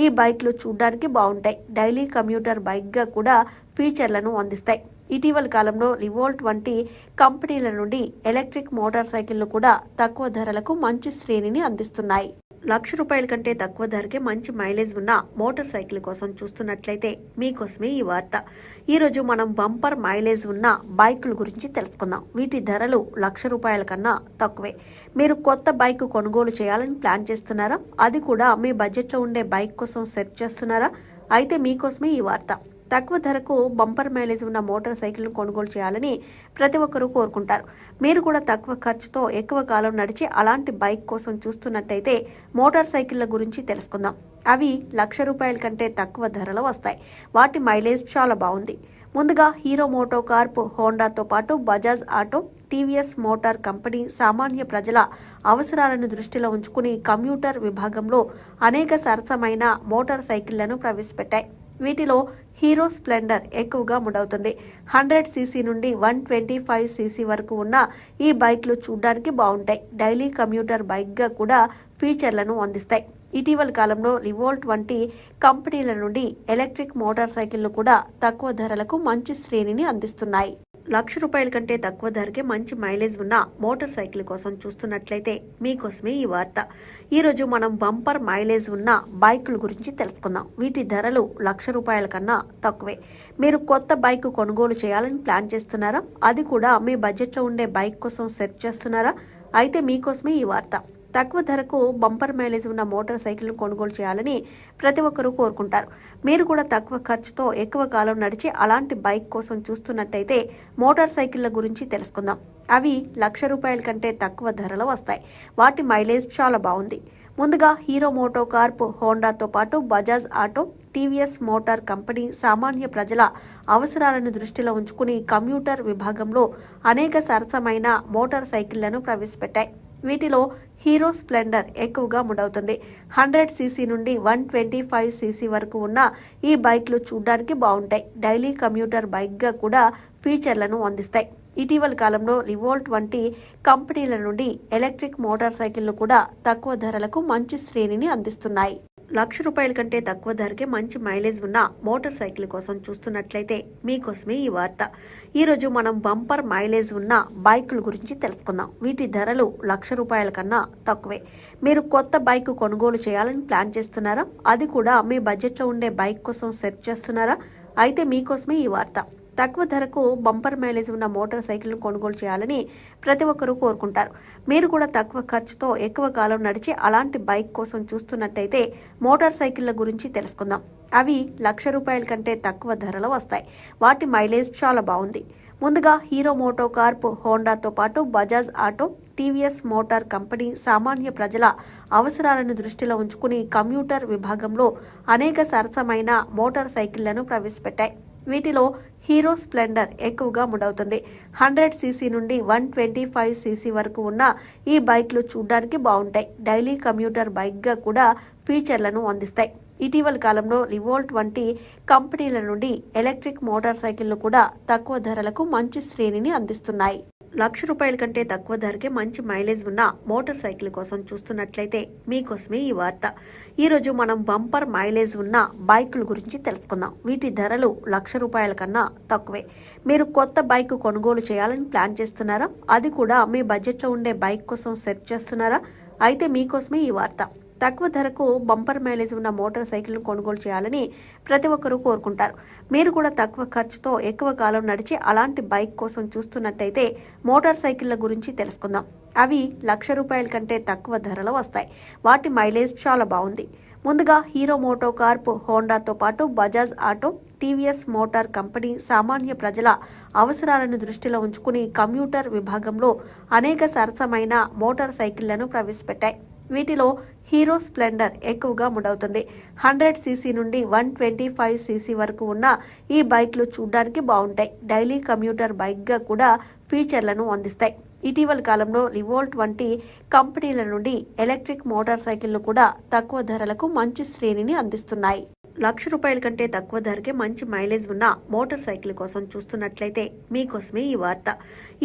ఈ బైక్లు చూడ్డానికి బాగుంటాయి. డైలీ కమ్యూటర్ బైక్గా కూడా ఫీచర్లను అందిస్తాయి. ఇటీవల కాలంలో రివోల్ట్ వంటి కంపెనీల నుండి ఎలక్ట్రిక్ మోటార్ సైకిళ్లు కూడా తక్కువ ధరలకు మంచి శ్రేణిని అందిస్తున్నాయి. ₹1,00,000 కంటే తక్కువ ధరకే మంచి మైలేజ్ ఉన్న మోటార్ సైకిల్ కోసం చూస్తున్నట్లయితే మీకోసమే ఈ వార్త. ఈరోజు మనం బంపర్ మైలేజ్ ఉన్న బైకుల గురించి తెలుసుకుందాం. వీటి ధరలు ₹1,00,000 కన్నా తక్కువే. మీరు కొత్త బైక్ కొనుగోలు చేయాలని ప్లాన్ చేస్తున్నారా? అది కూడా మీ బడ్జెట్లో ఉండే బైక్ కోసం సెర్చ్ చేస్తున్నారా? అయితే మీకోసమే ఈ వార్త. తక్కువ ధరకు బంపర్ మైలేజ్ ఉన్న మోటార్ సైకిల్ను కొనుగోలు చేయాలని ప్రతి ఒక్కరూ కోరుకుంటారు. మీరు కూడా తక్కువ ఖర్చుతో ఎక్కువ కాలం నడిచే అలాంటి బైక్ కోసం చూస్తున్నట్టయితే మోటార్ సైకిళ్ల గురించి తెలుసుకుందాం. అవి ₹1,00,000 కంటే తక్కువ ధరలో వస్తాయి. వాటి మైలేజ్ చాలా బాగుంది. ముందుగా హీరో మోటో కార్ప్, హోండాతో పాటు Bajaj auto, TVS motor company సామాన్య ప్రజల అవసరాలను దృష్టిలో ఉంచుకుని కమ్యూటర్ విభాగంలో అనేక సరసమైన మోటార్ సైకిళ్లను ప్రవేశపెట్టాయి. వీటిలో హీరో స్ప్లెండర్ ఎక్కువగా ముడవుతుంది. 100 సీసీ నుండి 125 సీసీ వరకు ఉన్న ఈ బైక్లు చూడ్డానికి బాగుంటాయి. డైలీ కమ్యూటర్ బైక్గా కూడా ఫీచర్లను అందిస్తాయి. ఇటీవల కాలంలో రివోల్ట్ వంటి కంపెనీల నుండి ఎలక్ట్రిక్ మోటార్ సైకిళ్లు కూడా తక్కువ ధరలకు మంచి శ్రేణిని అందిస్తున్నాయి. ₹1,00,000 కంటే తక్కువ ధరకే మంచి మైలేజ్ ఉన్న మోటార్ సైకిల్ కోసం చూస్తున్నట్లయితే మీకోసమే ఈ వార్త. ఈరోజు మనం బంపర్ మైలేజ్ ఉన్న బైకుల గురించి తెలుసుకుందాం. వీటి ధరలు ₹1,00,000 కన్నా తక్కువే. మీరు కొత్త బైక్ కొనుగోలు చేయాలని ప్లాన్ చేస్తున్నారా? అది కూడా మీ బడ్జెట్లో ఉండే బైక్ కోసం సెర్చ్ చేస్తున్నారా? అయితే మీకోసమే ఈ వార్త. తక్కువ ధరకు బంపర్ మైలేజ్ ఉన్న మోటార్ సైకిల్ను కొనుగోలు చేయాలని ప్రతి ఒక్కరూ కోరుకుంటారు. మీరు కూడా తక్కువ ఖర్చుతో ఎక్కువ కాలం నడిచే అలాంటి బైక్ కోసం చూస్తున్నట్టయితే మోటార్ సైకిళ్ల గురించి తెలుసుకుందాం. అవి ₹1,00,000 కంటే తక్కువ ధరలో వస్తాయి. వాటి మైలేజ్ చాలా బాగుంది. ముందుగా హీరో మోటోకార్ప్, హోండాతో పాటు Bajaj auto, TVS motor company సామాన్య ప్రజల అవసరాలను దృష్టిలో ఉంచుకుని కమ్యూటర్ విభాగంలో అనేక సరసమైన మోటార్ సైకిళ్లను ప్రవేశపెట్టాయి. వీటిలో హీరో స్ప్లెండర్ ఎక్కువగా ముడవుతుంది. 100cc నుండి 125cc వరకు ఉన్న ఈ బైక్లు చూడ్డానికి బాగుంటాయి. డైలీ కమ్యూటర్ బైక్గా కూడా ఫీచర్లను అందిస్తాయి. ఇటీవల కాలంలో రివోల్ట్ వంటి కంపెనీల నుండి ఎలక్ట్రిక్ మోటార్ సైకిళ్లు కూడా తక్కువ ధరలకు మంచి శ్రేణిని అందిస్తున్నాయి. ₹1,00,000 కంటే తక్కువ ధరకే మంచి మైలేజ్ ఉన్న మోటార్ సైకిల్ కోసం చూస్తున్నట్లయితే మీకోసమే ఈ వార్త. ఈరోజు మనం బంపర్ మైలేజ్ ఉన్న బైకుల గురించి తెలుసుకుందాం. వీటి ధరలు ₹1,00,000 కన్నా తక్కువే. మీరు కొత్త బైక్ కొనుగోలు చేయాలని ప్లాన్ చేస్తున్నారా? అది కూడా మీ బడ్జెట్లో ఉండే బైక్ కోసం సెర్చ్ చేస్తున్నారా? అయితే మీకోసమే ఈ వార్త. తక్కువ ధరకు బంపర్ మైలేజ్ ఉన్న మోటార్ సైకిల్ను కొనుగోలు చేయాలని ప్రతి ఒక్కరూ కోరుకుంటారు. మీరు కూడా తక్కువ ఖర్చుతో ఎక్కువ కాలం నడిచే అలాంటి బైక్ కోసం చూస్తున్నట్టయితే మోటార్ సైకిళ్ల గురించి తెలుసుకుందాం. అవి ₹1,00,000 కంటే తక్కువ ధరలో వస్తాయి. వాటి మైలేజ్ చాలా బాగుంది. ముందుగా హీరో మోటోకార్ప్, హోండాతో పాటు Bajaj auto, TVS motor company సామాన్య ప్రజల అవసరాలను దృష్టిలో ఉంచుకుని కమ్యూటర్ విభాగంలో అనేక సరసమైన మోటార్ సైకిళ్లను ప్రవేశపెట్టాయి. వీటిలో హీరో స్ప్లెండర్ ఎక్కువగా ముడవుతుంది. 100cc నుండి 125cc వరకు ఉన్న ఈ బైక్లు చూడ్డానికి బాగుంటాయి. డైలీ కమ్యూటర్ బైక్గా కూడా ఫీచర్లను అందిస్తాయి. ఇటీవల కాలంలో రివోల్ట్ వంటి కంపెనీల నుండి ఎలక్ట్రిక్ మోటార్ సైకిళ్లు కూడా తక్కువ ధరలకు మంచి శ్రేణిని అందిస్తున్నాయి. ₹1,00,000 కంటే తక్కువ ధరకే మంచి మైలేజ్ ఉన్న మోటార్ సైకిల్ కోసం చూస్తున్నట్లయితే మీకోసమే ఈ వార్త. ఈరోజు మనం బంపర్ మైలేజ్ ఉన్న బైకుల గురించి తెలుసుకుందాం. వీటి ధరలు ₹1,00,000 కన్నా తక్కువే. మీరు కొత్త బైక్ కొనుగోలు చేయాలని ప్లాన్ చేస్తున్నారా? అది కూడా మీ బడ్జెట్లో ఉండే బైక్ కోసం సెర్చ్ చేస్తున్నారా? అయితే మీకోసమే ఈ వార్త. తక్కువ ధరకు బంపర్ మైలేజ్ ఉన్న మోటార్ సైకిల్ను కొనుగోలు చేయాలని ప్రతి ఒక్కరూ కోరుకుంటారు. మీరు కూడా తక్కువ ఖర్చుతో ఎక్కువ కాలం నడిచే అలాంటి బైక్ కోసం చూస్తున్నట్టయితే మోటార్ సైకిళ్ల గురించి తెలుసుకుందాం. అవి ₹1,00,000 కంటే తక్కువ ధరలో వస్తాయి. వాటి మైలేజ్ చాలా బాగుంది. ముందుగా హీరో మోటోకార్ప్, హోండాతో పాటు Bajaj auto, TVS motor company సామాన్య ప్రజల అవసరాలను దృష్టిలో ఉంచుకుని కమ్యూటర్ విభాగంలో అనేక సరసమైన మోటార్ సైకిళ్లను ప్రవేశపెట్టాయి. వీటిలో హీరో స్ప్లెండర్ ఎక్కువగా ముడవుతుంది. 100cc నుండి 125cc వరకు ఉన్న ఈ బైక్లు చూడ్డానికి బాగుంటాయి. డైలీ కమ్యూటర్ బైక్గా కూడా ఫీచర్లను అందిస్తాయి. ఇటీవల కాలంలో రివోల్ట్ వంటి కంపెనీల నుండి ఎలక్ట్రిక్ మోటార్ సైకిళ్లు కూడా తక్కువ ధరలకు మంచి శ్రేణిని అందిస్తున్నాయి. ₹1,00,000 కంటే తక్కువ ధరకే మంచి మైలేజ్ ఉన్న మోటార్ సైకిల్ కోసం చూస్తున్నట్లయితే మీకోసమే ఈ వార్త.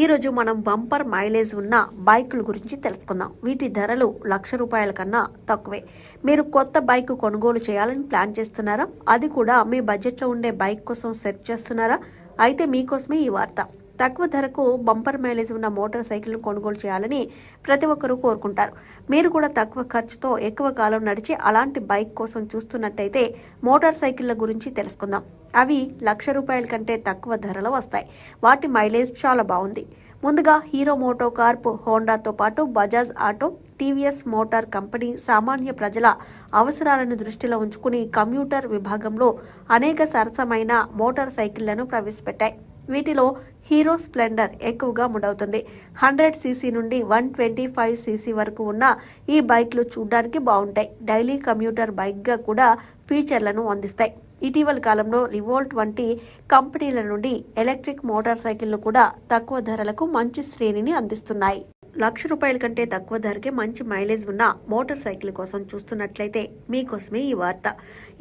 ఈరోజు మనం బంపర్ మైలేజ్ ఉన్న బైకుల గురించి తెలుసుకుందాం. వీటి ధరలు ₹1,00,000 కన్నా తక్కువే. మీరు కొత్త బైక్ కొనుగోలు చేయాలని ప్లాన్ చేస్తున్నారా? అది కూడా మీ బడ్జెట్లో ఉండే బైక్ కోసం సెర్చ్ చేస్తున్నారా? అయితే మీకోసమే ఈ వార్త. తక్కువ ధరకు బంపర్ మైలేజ్ ఉన్న మోటార్ సైకిల్ను కొనుగోలు చేయాలని ప్రతి ఒక్కరూ కోరుకుంటారు. మీరు కూడా తక్కువ ఖర్చుతో ఎక్కువ కాలం నడిచే అలాంటి బైక్ కోసం చూస్తున్నట్టయితే మోటార్ సైకిళ్ల గురించి తెలుసుకుందాం. అవి ₹1,00,000 కంటే తక్కువ ధరలో వస్తాయి. వాటి మైలేజ్ చాలా బాగుంది. ముందుగా హీరో మోటోకార్ప్, హోండాతో పాటు Bajaj auto, TVS motor company సామాన్య ప్రజల అవసరాలను దృష్టిలో ఉంచుకుని కమ్యూటర్ విభాగంలో అనేక సరసమైన మోటార్ సైకిళ్లను ప్రవేశపెట్టాయి. వీటిలో హీరో స్ప్లెండర్ ఎక్కువగా ముడవుతుంది. 100cc నుండి 125cc వరకు ఉన్న ఈ బైక్లు చూడ్డానికి బాగుంటాయి. డైలీ కమ్యూటర్ బైక్గా కూడా ఫీచర్లను అందిస్తాయి. ఇటీవల కాలంలో రివోల్ట్ వంటి కంపెనీల నుండి ఎలక్ట్రిక్ మోటార్ సైకిళ్లు కూడా తక్కువ ధరలకు మంచి శ్రేణిని అందిస్తున్నాయి. ₹1,00,000 కంటే తక్కువ ధరకే మంచి మైలేజ్ ఉన్న మోటార్ సైకిల్ కోసం చూస్తున్నట్లయితే మీకోసమే ఈ వార్త.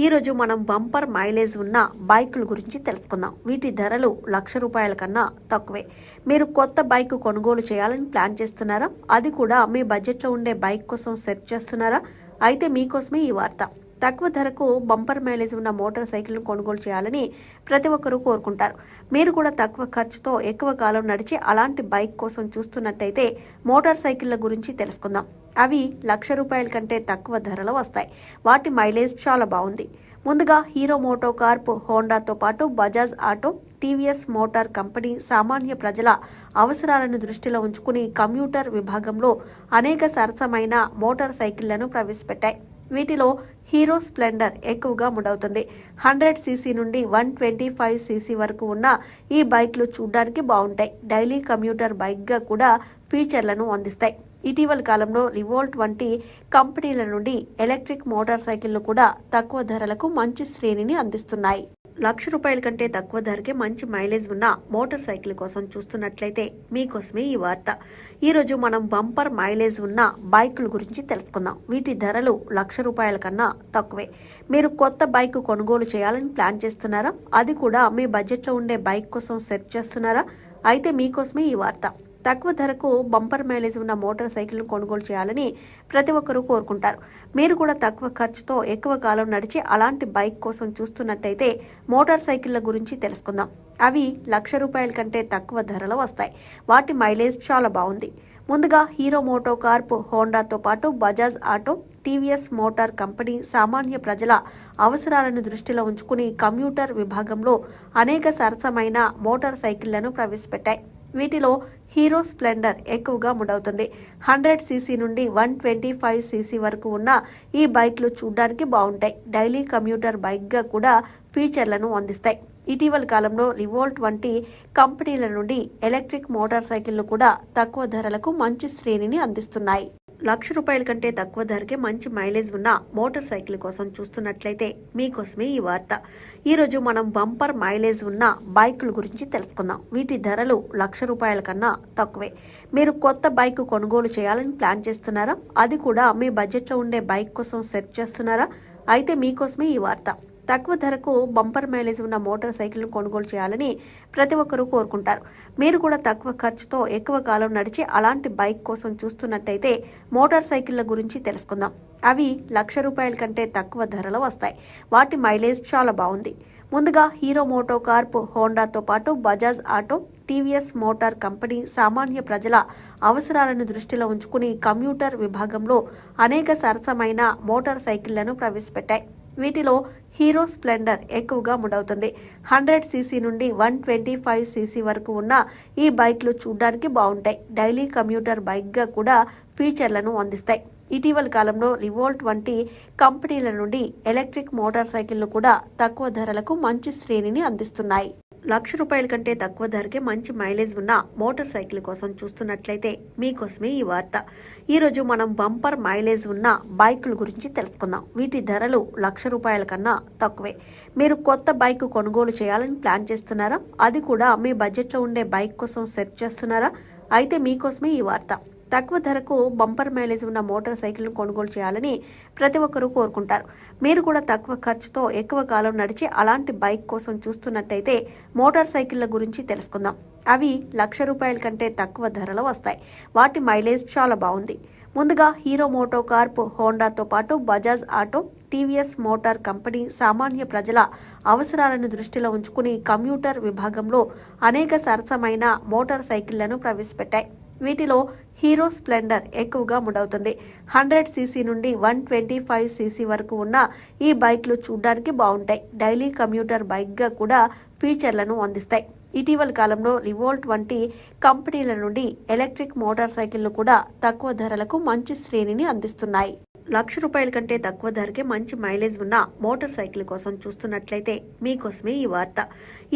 ఈరోజు మనం బంపర్ మైలేజ్ ఉన్న బైకుల గురించి తెలుసుకుందాం. వీటి ధరలు ₹1,00,000 కన్నా తక్కువే. మీరు కొత్త బైక్ కొనుగోలు చేయాలని ప్లాన్ చేస్తున్నారా? అది కూడా మీ బడ్జెట్లో ఉండే బైక్ కోసం సెర్చ్ చేస్తున్నారా? అయితే మీకోసమే ఈ వార్త. తక్కువ ధరకు బంపర్ మైలేజ్ ఉన్న మోటార్ సైకిల్ను కొనుగోలు చేయాలని ప్రతి ఒక్కరూ కోరుకుంటారు. మీరు కూడా తక్కువ ఖర్చుతో ఎక్కువ కాలం నడిచే అలాంటి బైక్ కోసం చూస్తున్నట్టయితే మోటార్ సైకిళ్ల గురించి తెలుసుకుందాం. అవి ₹1,00,000 కంటే తక్కువ ధరలో వస్తాయి. వాటి మైలేజ్ చాలా బాగుంది. ముందుగా హీరో మోటోకార్ప్, హోండాతో పాటు Bajaj auto, TVS motor company సామాన్య ప్రజల అవసరాలను దృష్టిలో ఉంచుకుని కమ్యూటర్ విభాగంలో అనేక సరసమైన మోటార్ సైకిళ్లను ప్రవేశపెట్టాయి. వీటిలో హీరో స్ప్లెండర్ ఎక్కువగా ముడవుతుంది. 100 సీసీ నుండి 125 సీసీ వరకు ఉన్న ఈ బైక్లు చూడ్డానికి బాగుంటాయి. డైలీ కమ్యూటర్ బైక్గా కూడా ఫీచర్లను అందిస్తాయి. ఇటీవల కాలంలో రివోల్ట్ వంటి కంపెనీల నుండి ఎలక్ట్రిక్ మోటార్ సైకిళ్లు కూడా తక్కువ ధరలకు మంచి శ్రేణిని అందిస్తున్నాయి. ₹1,00,000 కంటే తక్కువ ధరకే మంచి మైలేజ్ ఉన్న మోటార్ సైకిల్ కోసం చూస్తున్నట్లయితే మీకోసమే ఈ వార్త. ఈరోజు మనం బంపర్ మైలేజ్ ఉన్న బైకుల గురించి తెలుసుకుందాం. వీటి ధరలు ₹1,00,000 కన్నా తక్కువే. మీరు కొత్త బైక్ కొనుగోలు చేయాలని ప్లాన్ చేస్తున్నారా? అది కూడా మీ బడ్జెట్లో ఉండే బైక్ కోసం సెర్చ్ చేస్తున్నారా? అయితే మీకోసమే ఈ వార్త. తక్కువ ధరకు బంపర్ మైలేజ్ ఉన్న మోటార్ సైకిల్ను కొనుగోలు చేయాలని ప్రతి ఒక్కరూ కోరుకుంటారు. మీరు కూడా తక్కువ ఖర్చుతో ఎక్కువ కాలం నడిచే అలాంటి బైక్ కోసం చూస్తున్నట్టయితే మోటార్ సైకిళ్ల గురించి తెలుసుకుందాం. అవి ₹1,00,000 కంటే తక్కువ ధరలో వస్తాయి. వాటి మైలేజ్ చాలా బాగుంది. ముందుగా హీరో మోటో కార్ప్, హోండాతో పాటు Bajaj auto, TVS motor company సామాన్య ప్రజల అవసరాలను దృష్టిలో ఉంచుకుని కమ్యూటర్ విభాగంలో అనేక సరసమైన మోటార్ సైకిళ్లను ప్రవేశపెట్టాయి. వీటిలో హీరో స్ప్లెండర్ ఎక్కువగా ముడవుతుంది. 100 సీసీ నుండి 125 సీసీ వరకు ఉన్న ఈ బైక్లు చూడ్డానికి బాగుంటాయి. డైలీ కమ్యూటర్ బైక్గా కూడా ఫీచర్లను అందిస్తాయి. ఇటీవల కాలంలో రివోల్ట్ వంటి కంపెనీల నుండి ఎలక్ట్రిక్ మోటార్ సైకిళ్లు కూడా తక్కువ ధరలకు మంచి శ్రేణిని అందిస్తున్నాయి. ₹1,00,000 కంటే తక్కువ ధరకే మంచి మైలేజ్ ఉన్న మోటార్ సైకిల్ కోసం చూస్తున్నట్లయితే మీకోసమే ఈ వార్త. ఈరోజు మనం బంపర్ మైలేజ్ ఉన్న బైకుల గురించి తెలుసుకుందాం. వీటి ధరలు ₹1,00,000 కన్నా తక్కువే. మీరు కొత్త బైక్ కొనుగోలు చేయాలని ప్లాన్ చేస్తున్నారా? అది కూడా మీ బడ్జెట్లో ఉండే బైక్ కోసం సెర్చ్ చేస్తున్నారా? అయితే మీకోసమే ఈ వార్త. తక్కువ ధరకు బంపర్ మైలేజ్ ఉన్న మోటార్ సైకిల్ను కొనుగోలు చేయాలని ప్రతి ఒక్కరూ కోరుకుంటారు. మీరు కూడా తక్కువ ఖర్చుతో ఎక్కువ కాలం నడిచే అలాంటి బైక్ కోసం చూస్తున్నట్టయితే మోటార్ సైకిళ్ల గురించి తెలుసుకుందాం. అవి ₹1,00,000 కంటే తక్కువ ధరలో వస్తాయి. వాటి మైలేజ్ చాలా బాగుంది. ముందుగా హీరో మోటో కార్ప్, హోండాతో పాటు Bajaj auto, TVS motor company సామాన్య ప్రజల అవసరాలను దృష్టిలో ఉంచుకుని కమ్యూటర్ విభాగంలో అనేక సరసమైన మోటార్ సైకిళ్లను ప్రవేశపెట్టాయి. వీటిలో హీరో స్ప్లెండర్ ఎక్కువగా ముడవుతుంది. 100 సీసీ నుండి 125 సీసీ వరకు ఉన్న ఈ బైక్లు చూడ్డానికి బాగుంటాయి. డైలీ కమ్యూటర్ బైక్గా కూడా ఫీచర్లను అందిస్తాయి. ఇటీవల కాలంలో రివోల్ట్ వంటి కంపెనీల నుండి ఎలక్ట్రిక్ మోటార్ సైకిళ్లు కూడా తక్కువ ధరలకు మంచి శ్రేణిని అందిస్తున్నాయి. ₹1,00,000 కంటే తక్కువ ధరకే మంచి మైలేజ్ ఉన్న మోటార్ సైకిల్ కోసం చూస్తున్నట్లయితే మీకోసమే ఈ వార్త. ఈరోజు మనం బంపర్ మైలేజ్ ఉన్న బైకుల గురించి తెలుసుకుందాం. వీటి ధరలు ₹1,00,000 కన్నా తక్కువే. మీరు కొత్త బైక్ కొనుగోలు చేయాలని ప్లాన్ చేస్తున్నారా? అది కూడా మీ బడ్జెట్లో ఉండే బైక్ కోసం సెర్చ్ చేస్తున్నారా? అయితే మీకోసమే ఈ వార్త. తక్కువ ధరకు బంపర్ మైలేజ్ ఉన్న మోటార్ సైకిల్ను కొనుగోలు చేయాలని ప్రతి ఒక్కరూ కోరుకుంటారు. మీరు కూడా తక్కువ ఖర్చుతో ఎక్కువ కాలం నడిచే అలాంటి బైక్ కోసం చూస్తున్నట్టయితే మోటార్ సైకిళ్ల గురించి తెలుసుకుందాం. అవి ₹1,00,000 కంటే తక్కువ ధరలో వస్తాయి. వాటి మైలేజ్ చాలా బాగుంది. ముందుగా హీరో మోటో కార్ప్, హోండాతో పాటు Bajaj auto, TVS motor company సామాన్య ప్రజల అవసరాలను దృష్టిలో ఉంచుకుని కమ్యూటర్ విభాగంలో అనేక సరసమైన మోటార్ సైకిళ్లను ప్రవేశపెట్టాయి. వీటిలో హీరో స్ప్లెండర్ ఎక్కువగా ముడవుతుంది. 100 సీసీ నుండి 125 సీసీ వరకు ఉన్న ఈ బైక్లు చూడ్డానికి బాగుంటాయి. డైలీ కమ్యూటర్ బైక్గా కూడా ఫీచర్లను అందిస్తాయి. ఇటీవల కాలంలో రివోల్ట్ వంటి కంపెనీల నుండి ఎలక్ట్రిక్ మోటార్ సైకిళ్లు కూడా తక్కువ ధరలకు మంచి శ్రేణిని అందిస్తున్నాయి. ₹1,00,000 కంటే తక్కువ ధరకే మంచి మైలేజ్ ఉన్న మోటార్ సైకిల్ కోసం చూస్తున్నట్లయితే మీకోసమే ఈ వార్త.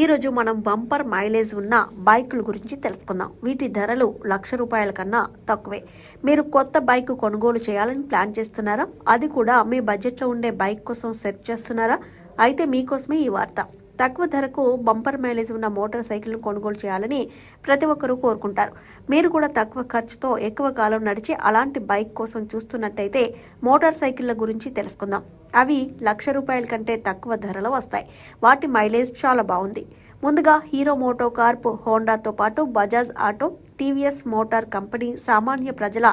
ఈరోజు మనం బంపర్ మైలేజ్ ఉన్న బైకుల గురించి తెలుసుకుందాం. వీటి ధరలు ₹1,00,000 కన్నా తక్కువే. మీరు కొత్త బైక్ కొనుగోలు చేయాలని ప్లాన్ చేస్తున్నారా? అది కూడా మీ బడ్జెట్లో ఉండే బైక్ కోసం సెర్చ్ చేస్తున్నారా? అయితే మీకోసమే ఈ వార్త. తక్కువ ధరకు బంపర్ మైలేజ్ ఉన్న మోటార్ సైకిల్ను కొనుగోలు చేయాలని ప్రతి ఒక్కరూ కోరుకుంటారు. మీరు కూడా తక్కువ ఖర్చుతో ఎక్కువ కాలం నడిచే అలాంటి బైక్ కోసం చూస్తున్నట్టయితే మోటార్ సైకిళ్ల గురించి తెలుసుకుందాం. అవి ₹1,00,000 కంటే తక్కువ ధరలో వస్తాయి. వాటి మైలేజ్ చాలా బాగుంది. ముందుగా హీరో మోటో కార్ప్, హోండాతో పాటు Bajaj auto, TVS motor company సామాన్య ప్రజల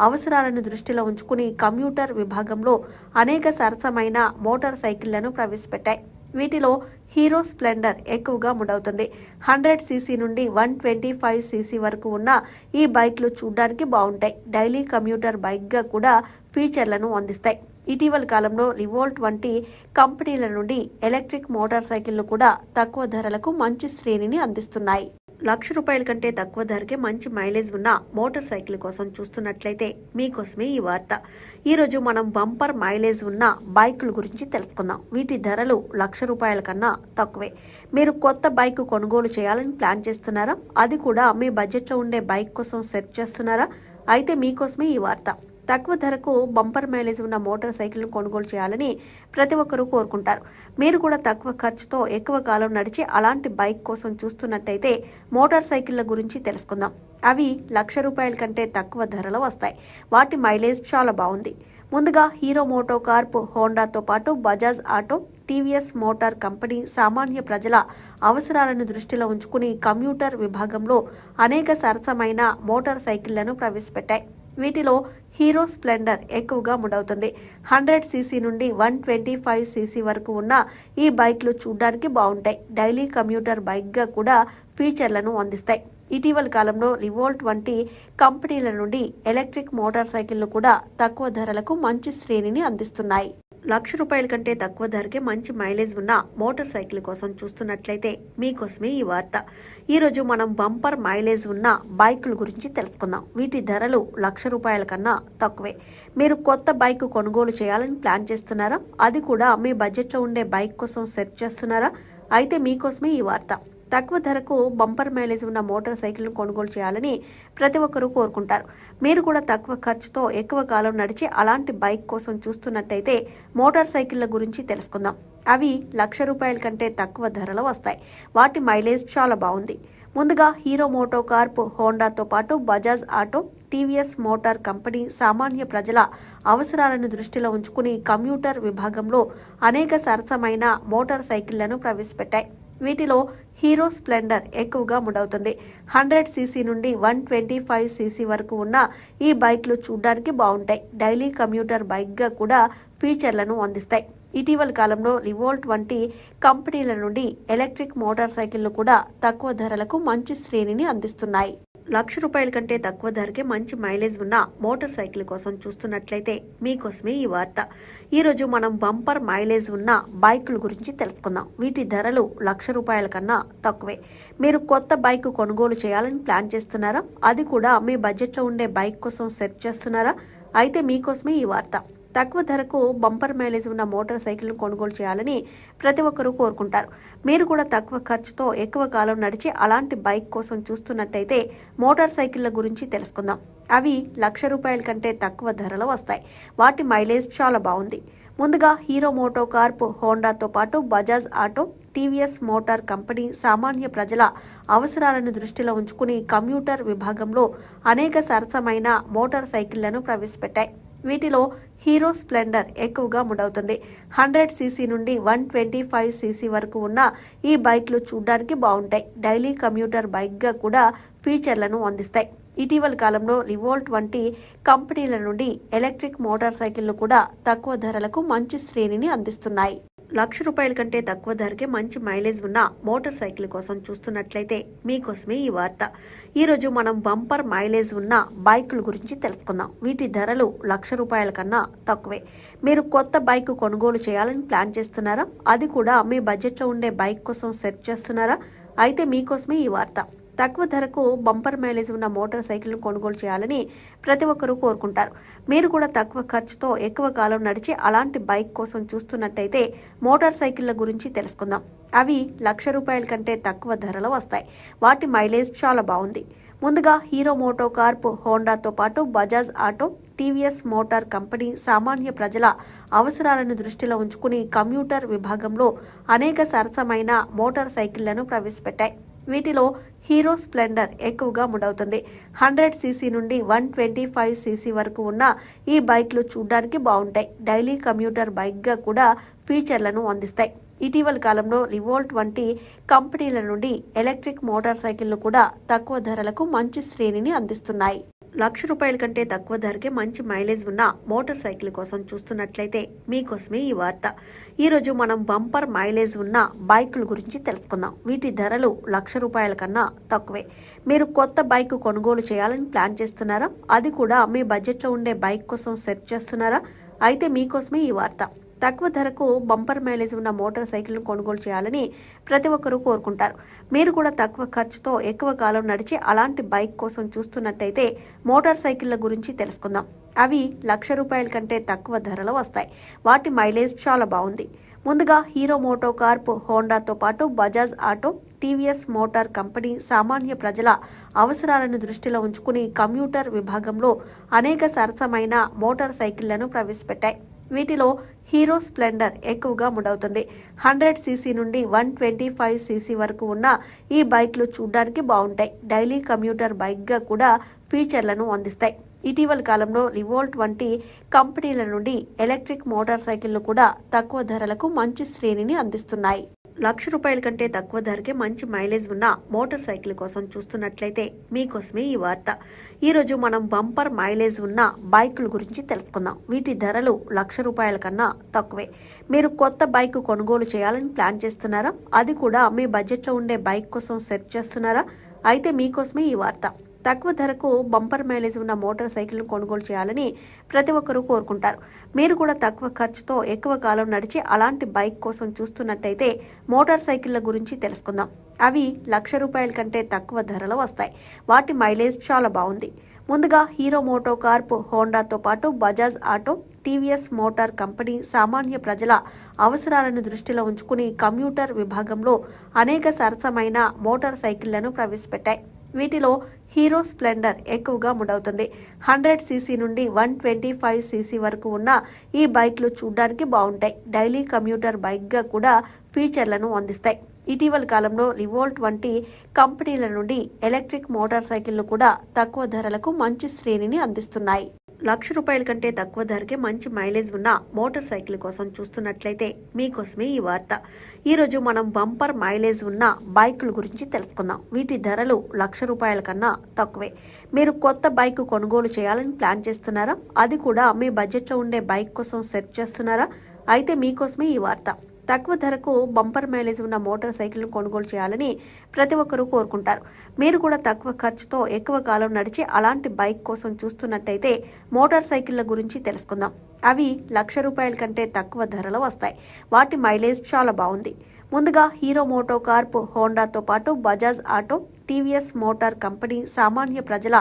అవసరాలను దృష్టిలో ఉంచుకుని కమ్యూటర్ విభాగంలో అనేక సరసమైన మోటార్ సైకిళ్లను ప్రవేశపెట్టాయి. వీటిలో హీరో స్ప్లెండర్ ఎక్కువగా ముడవుతుంది. 100 సీసీ నుండి 125 సీసీ వరకు ఉన్న ఈ బైక్లు చూడ్డానికి బాగుంటాయి. డైలీ కమ్యూటర్ బైక్గా కూడా ఫీచర్లను అందిస్తాయి. ఇటీవల కాలంలో రివోల్ట్ వంటి కంపెనీల నుండి ఎలక్ట్రిక్ మోటార్ సైకిళ్లు కూడా తక్కువ ధరలకు మంచి శ్రేణిని అందిస్తున్నాయి. ₹1,00,000 కంటే తక్కువ ధరకే మంచి మైలేజ్ ఉన్న మోటార్ సైకిల్ కోసం చూస్తున్నట్లయితే మీకోసమే ఈ వార్త. ఈరోజు మనం బంపర్ మైలేజ్ ఉన్న బైకుల గురించి తెలుసుకుందాం. వీటి ధరలు ₹1,00,000 కన్నా తక్కువే. మీరు కొత్త బైక్ కొనుగోలు చేయాలని ప్లాన్ చేస్తున్నారా? అది కూడా మీ బడ్జెట్లో ఉండే బైక్ కోసం సెర్చ్ చేస్తున్నారా? అయితే మీకోసమే ఈ వార్త. తక్కువ ధరకు బంపర్ మైలేజ్ ఉన్న మోటార్ సైకిల్ను కొనుగోలు చేయాలని ప్రతి ఒక్కరూ కోరుకుంటారు. మీరు కూడా తక్కువ ఖర్చుతో ఎక్కువ కాలం నడిచే అలాంటి బైక్ కోసం చూస్తున్నట్టయితే మోటార్ సైకిళ్ల గురించి తెలుసుకుందాం. అవి ₹1,00,000 కంటే తక్కువ ధరలో వస్తాయి. వాటి మైలేజ్ చాలా బాగుంది. ముందుగా హీరో మోటో కార్ప్, హోండాతో పాటు Bajaj auto, TVS motor company సామాన్య ప్రజల అవసరాలను దృష్టిలో ఉంచుకుని కమ్యూటర్ విభాగంలో అనేక సరసమైన మోటార్ సైకిళ్లను ప్రవేశపెట్టాయి. వీటిలో హీరో స్ప్లెండర్ ఎక్కువగా ముడవుతుంది. 100 సీసీ నుండి 125 సీసీ వరకు ఉన్న ఈ బైక్లు చూడ్డానికి బాగుంటాయి. డైలీ కమ్యూటర్ బైక్గా కూడా ఫీచర్లను అందిస్తాయి. ఇటీవల కాలంలో రివోల్ట్ వంటి కంపెనీల నుండి ఎలక్ట్రిక్ మోటార్ సైకిళ్లు కూడా తక్కువ ధరలకు మంచి శ్రేణిని అందిస్తున్నాయి. ₹1,00,000 కంటే తక్కువ ధరకే మంచి మైలేజ్ ఉన్న మోటార్ సైకిల్ కోసం చూస్తున్నట్లయితే మీకోసమే ఈ వార్త. ఈరోజు మనం బంపర్ మైలేజ్ ఉన్న బైకుల గురించి తెలుసుకుందాం. వీటి ధరలు ₹1,00,000 కన్నా తక్కువే. మీరు కొత్త బైక్ కొనుగోలు చేయాలని ప్లాన్ చేస్తున్నారా? అది కూడా మీ బడ్జెట్లో ఉండే బైక్ కోసం సెర్చ్ చేస్తున్నారా? అయితే మీకోసమే ఈ వార్త. తక్కువ ధరకు బంపర్ మైలేజ్ ఉన్న మోటార్ సైకిల్ను కొనుగోలు చేయాలని ప్రతి ఒక్కరూ కోరుకుంటారు. మీరు కూడా తక్కువ ఖర్చుతో ఎక్కువ కాలం నడిచే అలాంటి బైక్ కోసం చూస్తున్నట్టయితే మోటార్ సైకిళ్ల గురించి తెలుసుకుందాం. అవి ₹1,00,000 కంటే తక్కువ ధరలో వస్తాయి. వాటి మైలేజ్ చాలా బాగుంది. ముందుగా హీరో మోటో కార్ప్, హోండాతో పాటు Bajaj auto, TVS motor company సామాన్య ప్రజల అవసరాలను దృష్టిలో ఉంచుకుని కమ్యూటర్ విభాగంలో అనేక సరసమైన మోటార్ సైకిళ్లను ప్రవేశపెట్టాయి. వీటిలో హీరో స్ప్లెండర్ ఎక్కువగా ముడవుతుంది. 100 సీసీ నుండి 125 సీసీ వరకు ఉన్న ఈ బైక్లు చూడ్డానికి బాగుంటాయి. డైలీ కమ్యూటర్ బైక్గా కూడా ఫీచర్లను అందిస్తాయి. ఇటీవల కాలంలో రివోల్ట్ వంటి కంపెనీల నుండి ఎలక్ట్రిక్ మోటార్ సైకిళ్లు కూడా తక్కువ ధరలకు మంచి శ్రేణిని అందిస్తున్నాయి. ₹1,00,000 కంటే తక్కువ ధరకే మంచి మైలేజ్ ఉన్న మోటార్ సైకిల్ కోసం చూస్తున్నట్లయితే మీకోసమే ఈ వార్త. ఈరోజు మనం బంపర్ మైలేజ్ ఉన్న బైకుల గురించి తెలుసుకుందాం. వీటి ధరలు ₹1,00,000 కన్నా తక్కువే. మీరు కొత్త బైక్ కొనుగోలు చేయాలని ప్లాన్ చేస్తున్నారా? అది కూడా మీ బడ్జెట్లో ఉండే బైక్ కోసం సెర్చ్ చేస్తున్నారా? అయితే మీకోసమే ఈ వార్త. తక్కువ ధరకు బంపర్ మైలేజ్ ఉన్న మోటార్ సైకిల్ను కొనుగోలు చేయాలని ప్రతి ఒక్కరూ కోరుకుంటారు. మీరు కూడా తక్కువ ఖర్చుతో ఎక్కువ కాలం నడిచే అలాంటి బైక్ కోసం చూస్తున్నట్టయితే మోటార్ సైకిళ్ల గురించి తెలుసుకుందాం. అవి ₹1,00,000 కంటే తక్కువ ధరలో వస్తాయి. వాటి మైలేజ్ చాలా బాగుంది. ముందుగా హీరో మోటో కార్ప్, హోండాతో పాటు Bajaj auto, TVS motor company సామాన్య ప్రజల అవసరాలను దృష్టిలో ఉంచుకుని కమ్యూటర్ విభాగంలో అనేక సరసమైన మోటార్ సైకిళ్లను ప్రవేశపెట్టాయి. వీటిలో హీరో స్ప్లెండర్ ఎక్కువగా ముడవుతుంది. 100 సీసీ నుండి 125 సీసీ వరకు ఉన్న ఈ బైక్లు చూడ్డానికి బాగుంటాయి. డైలీ కమ్యూటర్ బైక్గా కూడా ఫీచర్లను అందిస్తాయి. ఇటీవల కాలంలో రివోల్ట్ వంటి కంపెనీల నుండి ఎలక్ట్రిక్ మోటార్ సైకిళ్లు కూడా తక్కువ ధరలకు మంచి శ్రేణిని అందిస్తున్నాయి. ₹1,00,000 కంటే తక్కువ ధరకే మంచి మైలేజ్ ఉన్న మోటార్ సైకిల్ కోసం చూస్తున్నట్లయితే మీకోసమే ఈ వార్త. ఈరోజు మనం బంపర్ మైలేజ్ ఉన్న బైకుల గురించి తెలుసుకుందాం. వీటి ధరలు ₹1,00,000 కన్నా తక్కువే. మీరు కొత్త బైక్ కొనుగోలు చేయాలని ప్లాన్ చేస్తున్నారా? అది కూడా మీ బడ్జెట్లో ఉండే బైక్ కోసం సెర్చ్ చేస్తున్నారా? అయితే మీకోసమే ఈ వార్త. తక్కువ ధరకు బంపర్ మైలేజ్ ఉన్న మోటార్ సైకిల్ను కొనుగోలు చేయాలని ప్రతి ఒక్కరూ కోరుకుంటారు. మీరు కూడా తక్కువ ఖర్చుతో ఎక్కువ కాలం నడిచే అలాంటి బైక్ కోసం చూస్తున్నట్టయితే మోటార్ సైకిళ్ల గురించి తెలుసుకుందాం. అవి ₹1,00,000 కంటే తక్కువ ధరలో వస్తాయి. వాటి మైలేజ్ చాలా బాగుంది. ముందుగా హీరో మోటో కార్ప్, హోండాతో పాటు Bajaj auto, TVS motor company సామాన్య ప్రజల అవసరాలను దృష్టిలో ఉంచుకుని కమ్యూటర్ విభాగంలో అనేక సరసమైన మోటార్ సైకిళ్లను ప్రవేశపెట్టాయి. వీటిలో హీరో స్ప్లెండర్ ఎక్కువగా ముడవుతుంది. 100 సీసీ నుండి 125 సీసీ వరకు ఉన్న ఈ బైక్లు చూడ్డానికి బాగుంటాయి. డైలీ కమ్యూటర్ బైక్గా కూడా ఫీచర్లను అందిస్తాయి. ఇటీవల కాలంలో రివోల్ట్ వంటి కంపెనీల నుండి ఎలక్ట్రిక్ మోటార్ సైకిళ్లు కూడా తక్కువ ధరలకు మంచి శ్రేణిని అందిస్తున్నాయి. రూ. 1,00,000 కంటే తక్కువ ధరకే మంచి మైలేజ్ ఉన్న మోటార్ సైకిల్ కోసం చూస్తున్నట్లయితే మీకోసమే ఈ వార్త. ఈరోజు మనం బంపర్ మైలేజ్ ఉన్న బైకుల గురించి తెలుసుకుందాం. వీటి ధరలు రూ. 1,00,000 కన్నా తక్కువే. మీరు కొత్త బైక్ కొనుగోలు చేయాలని ప్లాన్ చేస్తున్నారా? అది కూడా మీ బడ్జెట్లో ఉండే బైక్ కోసం సెర్చ్ చేస్తున్నారా? అయితే మీకోసమే ఈ వార్త. తక్కువ ధరకు బంపర్ మైలేజ్ ఉన్న మోటార్ సైకిల్ను కొనుగోలు చేయాలని ప్రతి ఒక్కరూ కోరుకుంటారు. మీరు కూడా తక్కువ ఖర్చుతో ఎక్కువ కాలం నడిచే అలాంటి బైక్ కోసం చూస్తున్నట్టయితే మోటార్ సైకిళ్ల గురించి తెలుసుకుందాం. అవి రూ. 1,00,000 కంటే తక్కువ ధరలో వస్తాయి. వాటి మైలేజ్ చాలా బాగుంది. ముందుగా హీరో మోటో కార్ప్, హోండాతో పాటు Bajaj auto, TVS motor company సామాన్య ప్రజల అవసరాలను దృష్టిలో ఉంచుకుని కమ్యూటర్ విభాగంలో అనేక సరసమైన మోటార్ సైకిళ్లను ప్రవేశపెట్టాయి. వీటిలో హీరో స్ప్లెండర్ ఎక్కువగా ముడవుతుంది. 100 సీసీ నుండి 125 సీసీ వరకు ఉన్న ఈ బైక్లు చూడ్డానికి బాగుంటాయి. డైలీ కమ్యూటర్ బైక్గా కూడా ఫీచర్లను అందిస్తాయి. ఇటీవల కాలంలో రివోల్ట్ వంటి కంపెనీల నుండి ఎలక్ట్రిక్ మోటార్ సైకిళ్లు కూడా తక్కువ ధరలకు మంచి శ్రేణిని అందిస్తున్నాయి. రూ. 1,00,000 కంటే తక్కువ ధరకే మంచి మైలేజ్ ఉన్న మోటార్ సైకిల్ కోసం చూస్తున్నట్లయితే మీకోసమే ఈ వార్త. ఈరోజు మనం బంపర్ మైలేజ్ ఉన్న బైకుల గురించి తెలుసుకుందాం. వీటి ధరలు రూ. 1,00,000 కన్నా తక్కువే. మీరు కొత్త బైక్ కొనుగోలు చేయాలని ప్లాన్ చేస్తున్నారా? అది కూడా మీ బడ్జెట్లో ఉండే బైక్ కోసం సెర్చ్ చేస్తున్నారా? అయితే మీకోసమే ఈ వార్త. తక్కువ ధరకు బంపర్ మైలేజ్ ఉన్న మోటార్ సైకిల్ను కొనుగోలు చేయాలని ప్రతి ఒక్కరూ కోరుకుంటారు. మీరు కూడా తక్కువ ఖర్చుతో ఎక్కువ కాలం నడిచే అలాంటి బైక్ కోసం చూస్తున్నట్టయితే మోటార్ సైకిళ్ల గురించి తెలుసుకుందాం. అవి రూ. 1,00,000 కంటే తక్కువ ధరలో వస్తాయి. వాటి మైలేజ్ చాలా బాగుంది. ముందుగా హీరో మోటో కార్ప్, హోండాతో పాటు Bajaj auto, TVS motor company సామాన్య ప్రజల అవసరాలను దృష్టిలో ఉంచుకుని కమ్యూటర్ విభాగంలో అనేక సరసమైన మోటార్ సైకిళ్లను ప్రవేశపెట్టాయి. వీటిలో హీరో స్ప్లెండర్ ఎక్కువగా ముడవుతుంది. 100 సీసీ నుండి 125 సీసీ వరకు ఉన్న ఈ బైక్లు చూడ్డానికి బాగుంటాయి. డైలీ కమ్యూటర్ బైక్గా కూడా ఫీచర్లను అందిస్తాయి. ఇటీవల కాలంలో రివోల్ట్ వంటి కంపెనీల నుండి ఎలక్ట్రిక్ మోటార్ సైకిళ్లు కూడా తక్కువ ధరలకు మంచి శ్రేణిని అందిస్తున్నాయి. రూ. 1,00,000 కంటే తక్కువ ధరకే మంచి మైలేజ్ ఉన్న మోటార్ సైకిల్ కోసం చూస్తున్నట్లయితే మీకోసమే ఈ వార్త. ఈరోజు మనం బంపర్ మైలేజ్ ఉన్న బైకుల గురించి తెలుసుకుందాం. వీటి ధరలు రూ. 1,00,000 కన్నా తక్కువే. మీరు కొత్త బైక్ కొనుగోలు చేయాలని ప్లాన్ చేస్తున్నారా? అది కూడా మీ బడ్జెట్లో ఉండే బైక్ కోసం సెర్చ్ చేస్తున్నారా? అయితే మీకోసమే ఈ వార్త. తక్కువ ధరకు బంపర్ మైలేజ్ ఉన్న మోటార్ సైకిల్ను కొనుగోలు చేయాలని ప్రతి ఒక్కరూ కోరుకుంటారు. మీరు కూడా తక్కువ ఖర్చుతో ఎక్కువ కాలం నడిచే అలాంటి బైక్ కోసం చూస్తున్నట్టయితే మోటార్ సైకిళ్ల గురించి తెలుసుకుందాం. అవి రూ. 1,00,000 కంటే తక్కువ ధరలో వస్తాయి. వాటి మైలేజ్ చాలా బాగుంది. ముందుగా హీరో మోటో కార్ప్, హోండాతో పాటు Bajaj auto, TVS motor company సామాన్య ప్రజల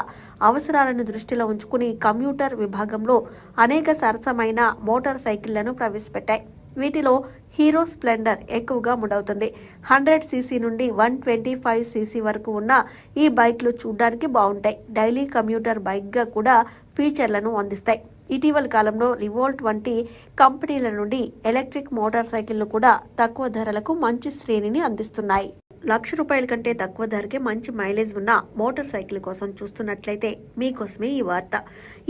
అవసరాలను దృష్టిలో ఉంచుకుని కమ్యూటర్ విభాగంలో అనేక సరసమైన మోటార్ సైకిళ్లను ప్రవేశపెట్టాయి. వీటిలో హీరో స్ప్లెండర్ ఎక్కువగా ముడవుతుంది. 100 సీసీ నుండి 125 సీసీ వరకు ఉన్న ఈ బైక్లు చూడ్డానికి బాగుంటాయి. డైలీ కమ్యూటర్ బైక్గా కూడా ఫీచర్లను అందిస్తాయి. ఇటీవల కాలంలో రివోల్ట్ వంటి కంపెనీల నుండి ఎలక్ట్రిక్ మోటార్ సైకిళ్లు కూడా తక్కువ ధరలకు మంచి శ్రేణిని అందిస్తున్నాయి. రూ. 1,00,000 కంటే తక్కువ ధరకే మంచి మైలేజ్ ఉన్న మోటార్ సైకిల్ కోసం చూస్తున్నట్లయితే మీకోసమే ఈ వార్త.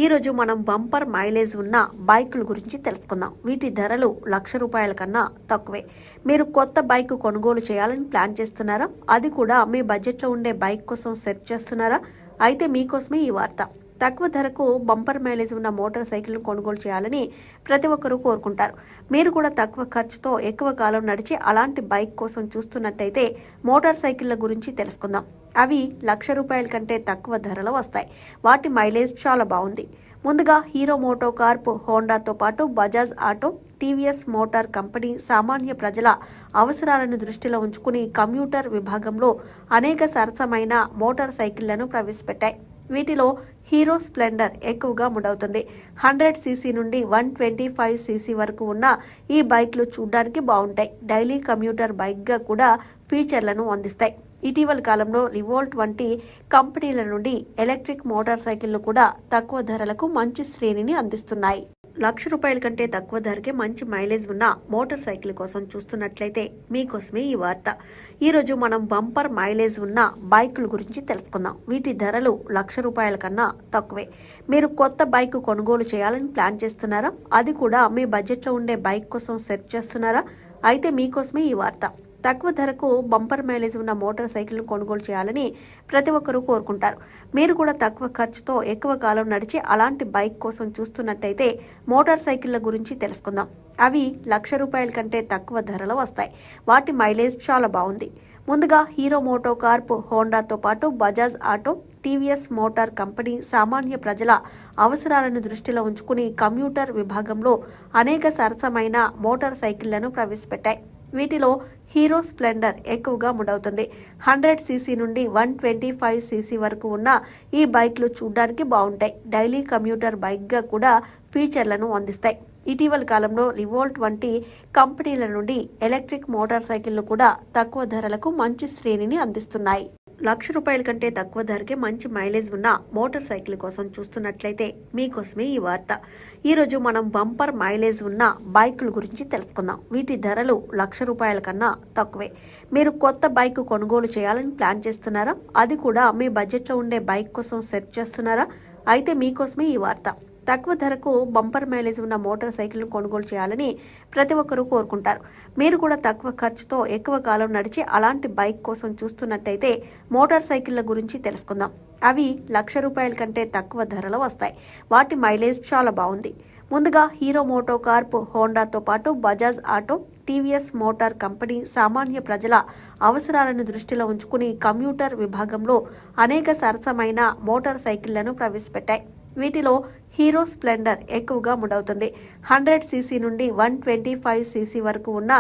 ఈరోజు మనం బంపర్ మైలేజ్ ఉన్న బైకుల గురించి తెలుసుకుందాం. వీటి ధరలు రూ. 1,00,000 కన్నా తక్కువే. మీరు కొత్త బైక్ కొనుగోలు చేయాలని ప్లాన్ చేస్తున్నారా? అది కూడా మీ బడ్జెట్లో ఉండే బైక్ కోసం సెర్చ్ చేస్తున్నారా? అయితే మీకోసమే ఈ వార్త. తక్కువ ధరకు బంపర్ మైలేజ్ ఉన్న మోటార్ సైకిల్ను కొనుగోలు చేయాలని ప్రతి ఒక్కరూ కోరుకుంటారు. మీరు కూడా తక్కువ ఖర్చుతో ఎక్కువ కాలం నడిచే అలాంటి బైక్ కోసం చూస్తున్నట్టయితే మోటార్ సైకిళ్ల గురించి తెలుసుకుందాం. అవి రూ. 1,00,000 కంటే తక్కువ ధరలో వస్తాయి. వాటి మైలేజ్ చాలా బాగుంది. ముందుగా హీరో మోటో కార్ప్, హోండాతో పాటు Bajaj auto, TVS motor company సామాన్య ప్రజల అవసరాలను దృష్టిలో ఉంచుకుని కమ్యూటర్ విభాగంలో అనేక సరసమైన మోటార్ సైకిళ్లను ప్రవేశపెట్టాయి. వీటిలో హీరో స్ప్లెండర్ ఎక్కువగా ముడవుతుంది. 100 సీసీ నుండి 125 సీసీ వరకు ఉన్న ఈ బైక్లు చూడ్డానికి బాగుంటాయి. డైలీ కమ్యూటర్ బైక్గా కూడా ఫీచర్లను అందిస్తాయి. ఇటీవల కాలంలో రివోల్ట్ వంటి కంపెనీల నుండి ఎలక్ట్రిక్ మోటార్ సైకిళ్లు కూడా తక్కువ ధరలకు మంచి శ్రేణిని అందిస్తున్నాయి. రూ. 1,00,000 కంటే తక్కువ ధరకే మంచి మైలేజ్ ఉన్న మోటార్ సైకిల్ కోసం చూస్తున్నట్లయితే మీకోసమే ఈ వార్త. ఈరోజు మనం బంపర్ మైలేజ్ ఉన్న బైకుల గురించి తెలుసుకుందాం. వీటి ధరలు రూ. 1,00,000 కన్నా తక్కువే. మీరు కొత్త బైక్ కొనుగోలు చేయాలని ప్లాన్ చేస్తున్నారా? అది కూడా మీ బడ్జెట్లో ఉండే బైక్ కోసం సెర్చ్ చేస్తున్నారా? అయితే మీకోసమే ఈ వార్త. తక్కువ ధరకు బంపర్ మైలేజ్ ఉన్న మోటార్ సైకిల్ను కొనుగోలు చేయాలని ప్రతి ఒక్కరూ కోరుకుంటారు. మీరు కూడా తక్కువ ఖర్చుతో ఎక్కువ కాలం నడిచే అలాంటి బైక్ కోసం చూస్తున్నట్టయితే మోటార్ సైకిళ్ల గురించి తెలుసుకుందాం. అవి ₹1,00,000 కంటే తక్కువ ధరలో వస్తాయి. వాటి మైలేజ్ చాలా బాగుంది. ముందుగా హీరో మోటో కార్ప్, హోండాతో పాటు Bajaj auto, TVS motor company సామాన్య ప్రజల అవసరాలను దృష్టిలో ఉంచుకుని కమ్యూటర్ విభాగంలో అనేక సరసమైన మోటార్ సైకిళ్లను ప్రవేశపెట్టాయి. వీటిలో హీరో స్ప్లెండర్ ఎక్కువగా ముడవుతుంది. 100 సీసీ నుండి 125 సీసీ వరకు ఉన్న ఈ బైక్లు చూడ్డానికి బాగుంటాయి. డైలీ కమ్యూటర్ బైక్గా కూడా ఫీచర్లను అందిస్తాయి. ఇటీవల కాలంలో రివోల్ట్ వంటి కంపెనీల నుండి ఎలక్ట్రిక్ మోటార్ సైకిళ్లు కూడా తక్కువ ధరలకు మంచి శ్రేణిని అందిస్తున్నాయి. ₹1,00,000 కంటే తక్కువ ధరకే మంచి మైలేజ్ ఉన్న మోటార్ సైకిల్ కోసం చూస్తున్నట్లయితే మీకోసమే ఈ వార్త. ఈరోజు మనం బంపర్ మైలేజ్ ఉన్న బైకుల గురించి తెలుసుకుందాం. వీటి ధరలు ₹1,00,000 కన్నా తక్కువే. మీరు కొత్త బైక్ కొనుగోలు చేయాలని ప్లాన్ చేస్తున్నారా? అది కూడా మీ బడ్జెట్లో ఉండే బైక్ కోసం సెర్చ్ చేస్తున్నారా? అయితే మీకోసమే ఈ వార్త. తక్కువ ధరకు బంపర్ మైలేజ్ ఉన్న మోటార్ సైకిల్ను కొనుగోలు చేయాలని ప్రతి ఒక్కరూ కోరుకుంటారు. మీరు కూడా తక్కువ ఖర్చుతో ఎక్కువ కాలం నడిచే అలాంటి బైక్ కోసం చూస్తున్నట్టయితే మోటార్ సైకిళ్ల గురించి తెలుసుకుందాం. అవి ₹1,00,000 కంటే తక్కువ ధరలో వస్తాయి. వాటి మైలేజ్ చాలా బాగుంది. ముందుగా హీరో మోటో కార్ప్, హోండాతో పాటు Bajaj auto, TVS motor company సామాన్య ప్రజల అవసరాలను దృష్టిలో ఉంచుకుని కమ్యూటర్ విభాగంలో అనేక సరసమైన మోటార్ సైకిళ్లను ప్రవేశపెట్టాయి. వీటిలో హీరో స్ప్లెండర్ ఎక్కువగా ముడవుతుంది. 100 సీసీ నుండి 125 సీసీ వరకు ఉన్న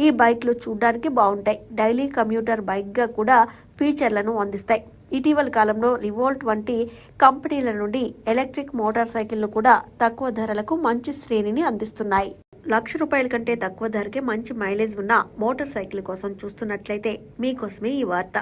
ఈ బైక్లు చూడ్డానికి బాగుంటాయి. డైలీ కమ్యూటర్ బైక్గా కూడా ఫీచర్లను అందిస్తాయి. ఇటీవల కాలంలో రివోల్ట్ వంటి కంపెనీల నుండి ఎలక్ట్రిక్ మోటార్ సైకిళ్లు కూడా తక్కువ ధరలకు మంచి శ్రేణిని అందిస్తున్నాయి. ₹1,00,000 కంటే తక్కువ ధరకే మంచి మైలేజ్ ఉన్న మోటార్ సైకిల్ కోసం చూస్తున్నట్లయితే మీకోసమే ఈ వార్త.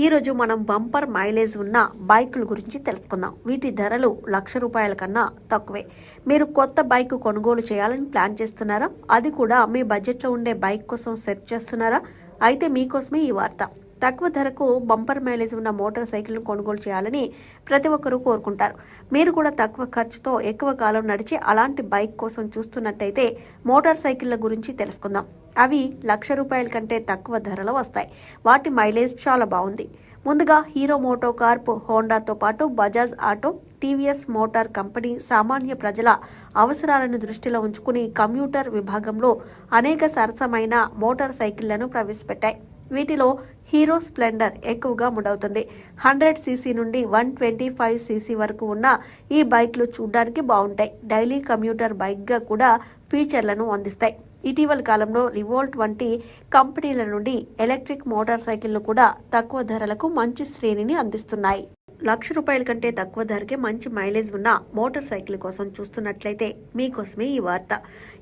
ఈరోజు మనం బంపర్ మైలేజ్ ఉన్న బైకుల గురించి తెలుసుకుందాం. వీటి ధరలు ₹1,00,000 కన్నా తక్కువే. మీరు కొత్త బైక్ కొనుగోలు చేయాలని ప్లాన్ చేస్తున్నారా? అది కూడా మీ బడ్జెట్లో ఉండే బైక్ కోసం సెర్చ్ చేస్తున్నారా? అయితే మీకోసమే ఈ వార్త. తక్కువ ధరకు బంపర్ మైలేజ్ ఉన్న మోటార్ సైకిల్ను కొనుగోలు చేయాలని ప్రతి ఒక్కరూ కోరుకుంటారు. మీరు కూడా తక్కువ ఖర్చుతో ఎక్కువ కాలం నడిచే అలాంటి బైక్ కోసం చూస్తున్నట్టయితే మోటార్ సైకిళ్ల గురించి తెలుసుకుందాం. అవి ₹1,00,000 కంటే తక్కువ ధరలో వస్తాయి. వాటి మైలేజ్ చాలా బాగుంది. ముందుగా హీరో మోటో కార్ప్, హోండాతో పాటు Bajaj auto, TVS motor company సామాన్య ప్రజల అవసరాలను దృష్టిలో ఉంచుకుని కమ్యూటర్ విభాగంలో అనేక సరసమైన మోటార్ సైకిళ్లను ప్రవేశపెట్టాయి. వీటిలో హీరో స్ప్లెండర్ ఎక్కువగా ముడవుతుంది. 100 సీసీ నుండి 125 సీసీ వరకు ఉన్న ఈ బైక్లు చూడ్డానికి బాగుంటాయి. డైలీ కమ్యూటర్ బైక్గా కూడా ఫీచర్లను అందిస్తాయి. ఇటీవల కాలంలో రివోల్ట్ వంటి కంపెనీల నుండి ఎలక్ట్రిక్ మోటార్ సైకిళ్లు కూడా తక్కువ ధరలకు మంచి శ్రేణిని అందిస్తున్నాయి. ₹1,00,000 కంటే తక్కువ ధరకే మంచి మైలేజ్ ఉన్న మోటార్ సైకిల్ కోసం చూస్తున్నట్లయితే మీకోసమే ఈ వార్త.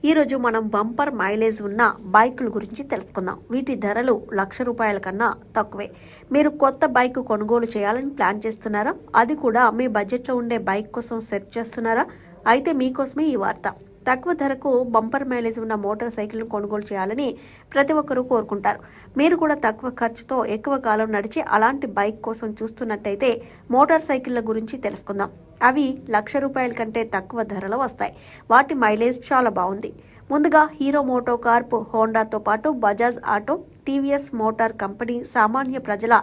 ఈరోజు మనం బంపర్ మైలేజ్ ఉన్న బైకుల గురించి తెలుసుకుందాం. వీటి ధరలు ₹1,00,000 కన్నా తక్కువే. మీరు కొత్త బైక్ కొనుగోలు చేయాలని ప్లాన్ చేస్తున్నారా? అది కూడా మీ బడ్జెట్లో ఉండే బైక్ కోసం సెర్చ్ చేస్తున్నారా? అయితే మీకోసమే ఈ వార్త. తక్కువ ధరకు బంపర్ మైలేజ్ ఉన్న మోటార్ సైకిల్ను కొనుగోలు చేయాలని ప్రతి ఒక్కరూ కోరుకుంటారు. మీరు కూడా తక్కువ ఖర్చుతో ఎక్కువ కాలం నడిచే అలాంటి బైక్ కోసం చూస్తున్నట్టయితే మోటార్ సైకిళ్ల గురించి తెలుసుకుందాం. అవి ₹1,00,000 కంటే తక్కువ ధరలో వస్తాయి. వాటి మైలేజ్ చాలా బాగుంది. ముందుగా హీరో మోటో కార్ప్, హోండాతో పాటు Bajaj auto, TVS motor company సామాన్య ప్రజల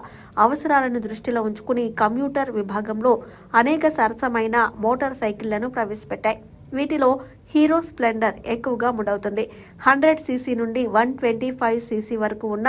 అవసరాలను దృష్టిలో ఉంచుకుని కమ్యూటర్ విభాగంలో అనేక సరసమైన మోటార్ సైకిళ్లను ప్రవేశపెట్టాయి. వీటిలో హీరో స్ప్లెండర్ ఎక్కువగా ముడవుతుంది. 100 సీసీ నుండి 125 సీసీ వరకు ఉన్న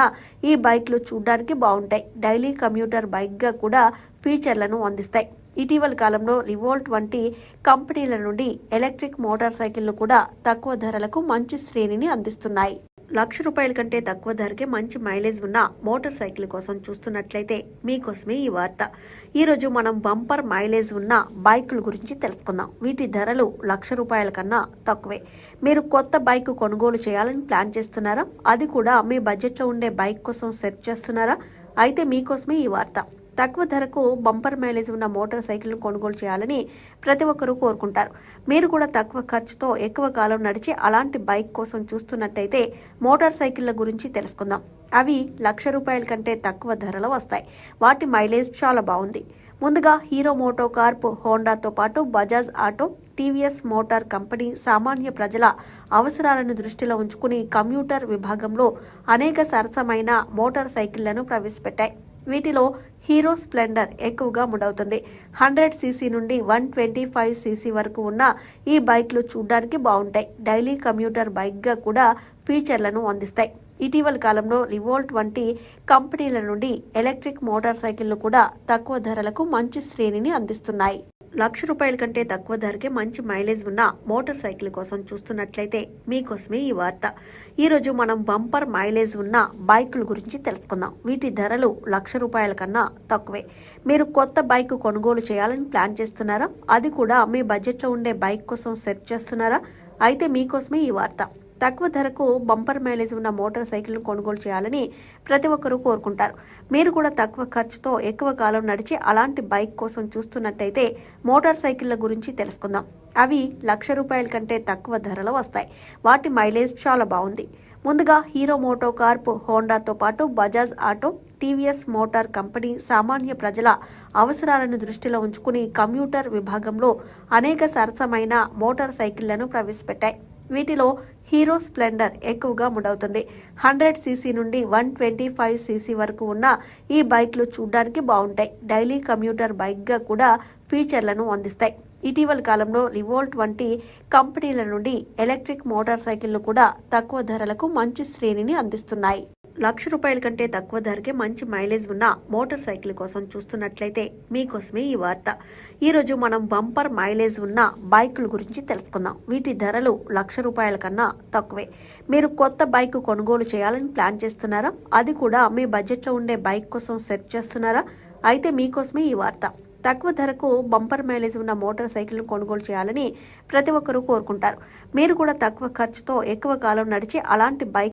ఈ బైక్లు చూడ్డానికి బాగుంటాయి. డైలీ కమ్యూటర్ బైక్గా కూడా ఫీచర్లను అందిస్తాయి. ఇటీవల కాలంలో రివోల్ట్ వంటి కంపెనీల నుండి ఎలక్ట్రిక్ మోటార్ సైకిళ్లు కూడా తక్కువ ధరలకు మంచి శ్రేణిని అందిస్తున్నాయి. ₹1,00,000 కంటే తక్కువ ధరకే మంచి మైలేజ్ ఉన్న మోటార్ సైకిల్ కోసం చూస్తున్నట్లయితే మీకోసమే ఈ వార్త. ఈరోజు మనం బంపర్ మైలేజ్ ఉన్న బైకుల గురించి తెలుసుకుందాం. వీటి ధరలు ₹1,00,000 కన్నా తక్కువే. మీరు కొత్త బైక్ కొనుగోలు చేయాలని ప్లాన్ చేస్తున్నారా? అది కూడా మీ బడ్జెట్లో ఉండే బైక్ కోసం సెర్చ్ చేస్తున్నారా? అయితే మీకోసమే ఈ వార్త. తక్కువ ధరకు బంపర్ మైలేజ్ ఉన్న మోటార్ సైకిల్ను కొనుగోలు చేయాలని ప్రతి ఒక్కరూ కోరుకుంటారు. మీరు కూడా తక్కువ ఖర్చుతో ఎక్కువ కాలం నడిచే అలాంటి బైక్ కోసం చూస్తున్నట్టయితే మోటార్ సైకిళ్ల గురించి తెలుసుకుందాం. అవి ₹1,00,000 కంటే తక్కువ ధరలో వస్తాయి. వాటి మైలేజ్ చాలా బాగుంది. ముందుగా హీరో మోటో కార్ప్, హోండాతో పాటు Bajaj auto, TVS motor company సామాన్య ప్రజల అవసరాలను దృష్టిలో ఉంచుకుని కమ్యూటర్ విభాగంలో అనేక సరసమైన మోటార్ సైకిళ్లను ప్రవేశపెట్టాయి. వీటిలో హీరో స్ప్లెండర్ ఎక్కువగా ముడవుతుంది. 100 సీసీ నుండి 125 సీసీ వరకు ఉన్న ఈ బైక్లు చూడ్డానికి బాగుంటాయి. డైలీ కమ్యూటర్ బైక్గా కూడా ఫీచర్లను అందిస్తాయి. ఇటీవల కాలంలో రివోల్ట్ వంటి కంపెనీల నుండి ఎలక్ట్రిక్ మోటార్ సైకిళ్లు కూడా తక్కువ ధరలకు మంచి శ్రేణిని అందిస్తున్నాయి. ₹1,00,000 కంటే తక్కువ ధరకే మంచి మైలేజ్ ఉన్న మోటార్ సైకిల్ కోసం చూస్తున్నట్లయితే మీకోసమే ఈ వార్త. ఈరోజు మనం బంపర్ మైలేజ్ ఉన్న బైకుల గురించి తెలుసుకుందాం. వీటి ధరలు ₹1,00,000 కన్నా తక్కువే. మీరు కొత్త బైక్ కొనుగోలు చేయాలని ప్లాన్ చేస్తున్నారా? అది కూడా మీ బడ్జెట్లో ఉండే బైక్ కోసం సెర్చ్ చేస్తున్నారా? అయితే మీకోసమే ఈ వార్త. తక్కువ ధరకు బంపర్ మైలేజ్ ఉన్న మోటార్ సైకిల్ను కొనుగోలు చేయాలని ప్రతి ఒక్కరూ కోరుకుంటారు. మీరు కూడా తక్కువ ఖర్చుతో ఎక్కువ కాలం నడిచే అలాంటి బైక్ కోసం చూస్తున్నట్టయితే మోటార్ సైకిళ్ల గురించి తెలుసుకుందాం. అవి ₹1,00,000 కంటే తక్కువ ధరలో వస్తాయి. వాటి మైలేజ్ చాలా బాగుంది. ముందుగా హీరో మోటో కార్ప్, హోండాతో పాటు Bajaj auto, TVS motor company సామాన్య ప్రజల అవసరాలను దృష్టిలో ఉంచుకుని కమ్యూటర్ విభాగంలో అనేక సరసమైన మోటార్ సైకిళ్లను ప్రవేశపెట్టాయి. వీటిలో హీరో స్ప్లెండర్ ఎక్కువగా ముడవుతుంది. 100 సీసీ నుండి 125 సీసీ వరకు ఉన్న ఈ బైక్లు చూడ్డానికి బాగుంటాయి. డైలీ కమ్యూటర్ బైక్గా కూడా ఫీచర్లను అందిస్తాయి. ఇటీవల కాలంలో రివోల్ట్ వంటి కంపెనీల నుండి ఎలక్ట్రిక్ మోటార్ సైకిళ్లు కూడా తక్కువ ధరలకు మంచి శ్రేణిని అందిస్తున్నాయి. ₹1,00,000 కంటే తక్కువ ధరకే మంచి మైలేజ్ ఉన్న మోటార్ సైకిల్ కోసం చూస్తున్నట్లయితే మీకోసమే ఈ వార్త. ఈరోజు మనం బంపర్ మైలేజ్ ఉన్న బైకుల గురించి తెలుసుకుందాం. వీటి ధరలు ₹1,00,000 కన్నా తక్కువే. మీరు కొత్త బైక్ కొనుగోలు చేయాలని ప్లాన్ చేస్తున్నారా? అది కూడా మీ బడ్జెట్లో ఉండే బైక్ కోసం సెర్చ్ చేస్తున్నారా? అయితే మీకోసమే ఈ వార్త. తక్కువ ధరకు బంపర్ మైలేజ్ ఉన్న మోటార్ సైకిల్ను కొనుగోలు చేయాలని ప్రతి ఒక్కరూ కోరుకుంటారు. మీరు కూడా తక్కువ ఖర్చుతో ఎక్కువ కాలం నడిచే అలాంటి బైక్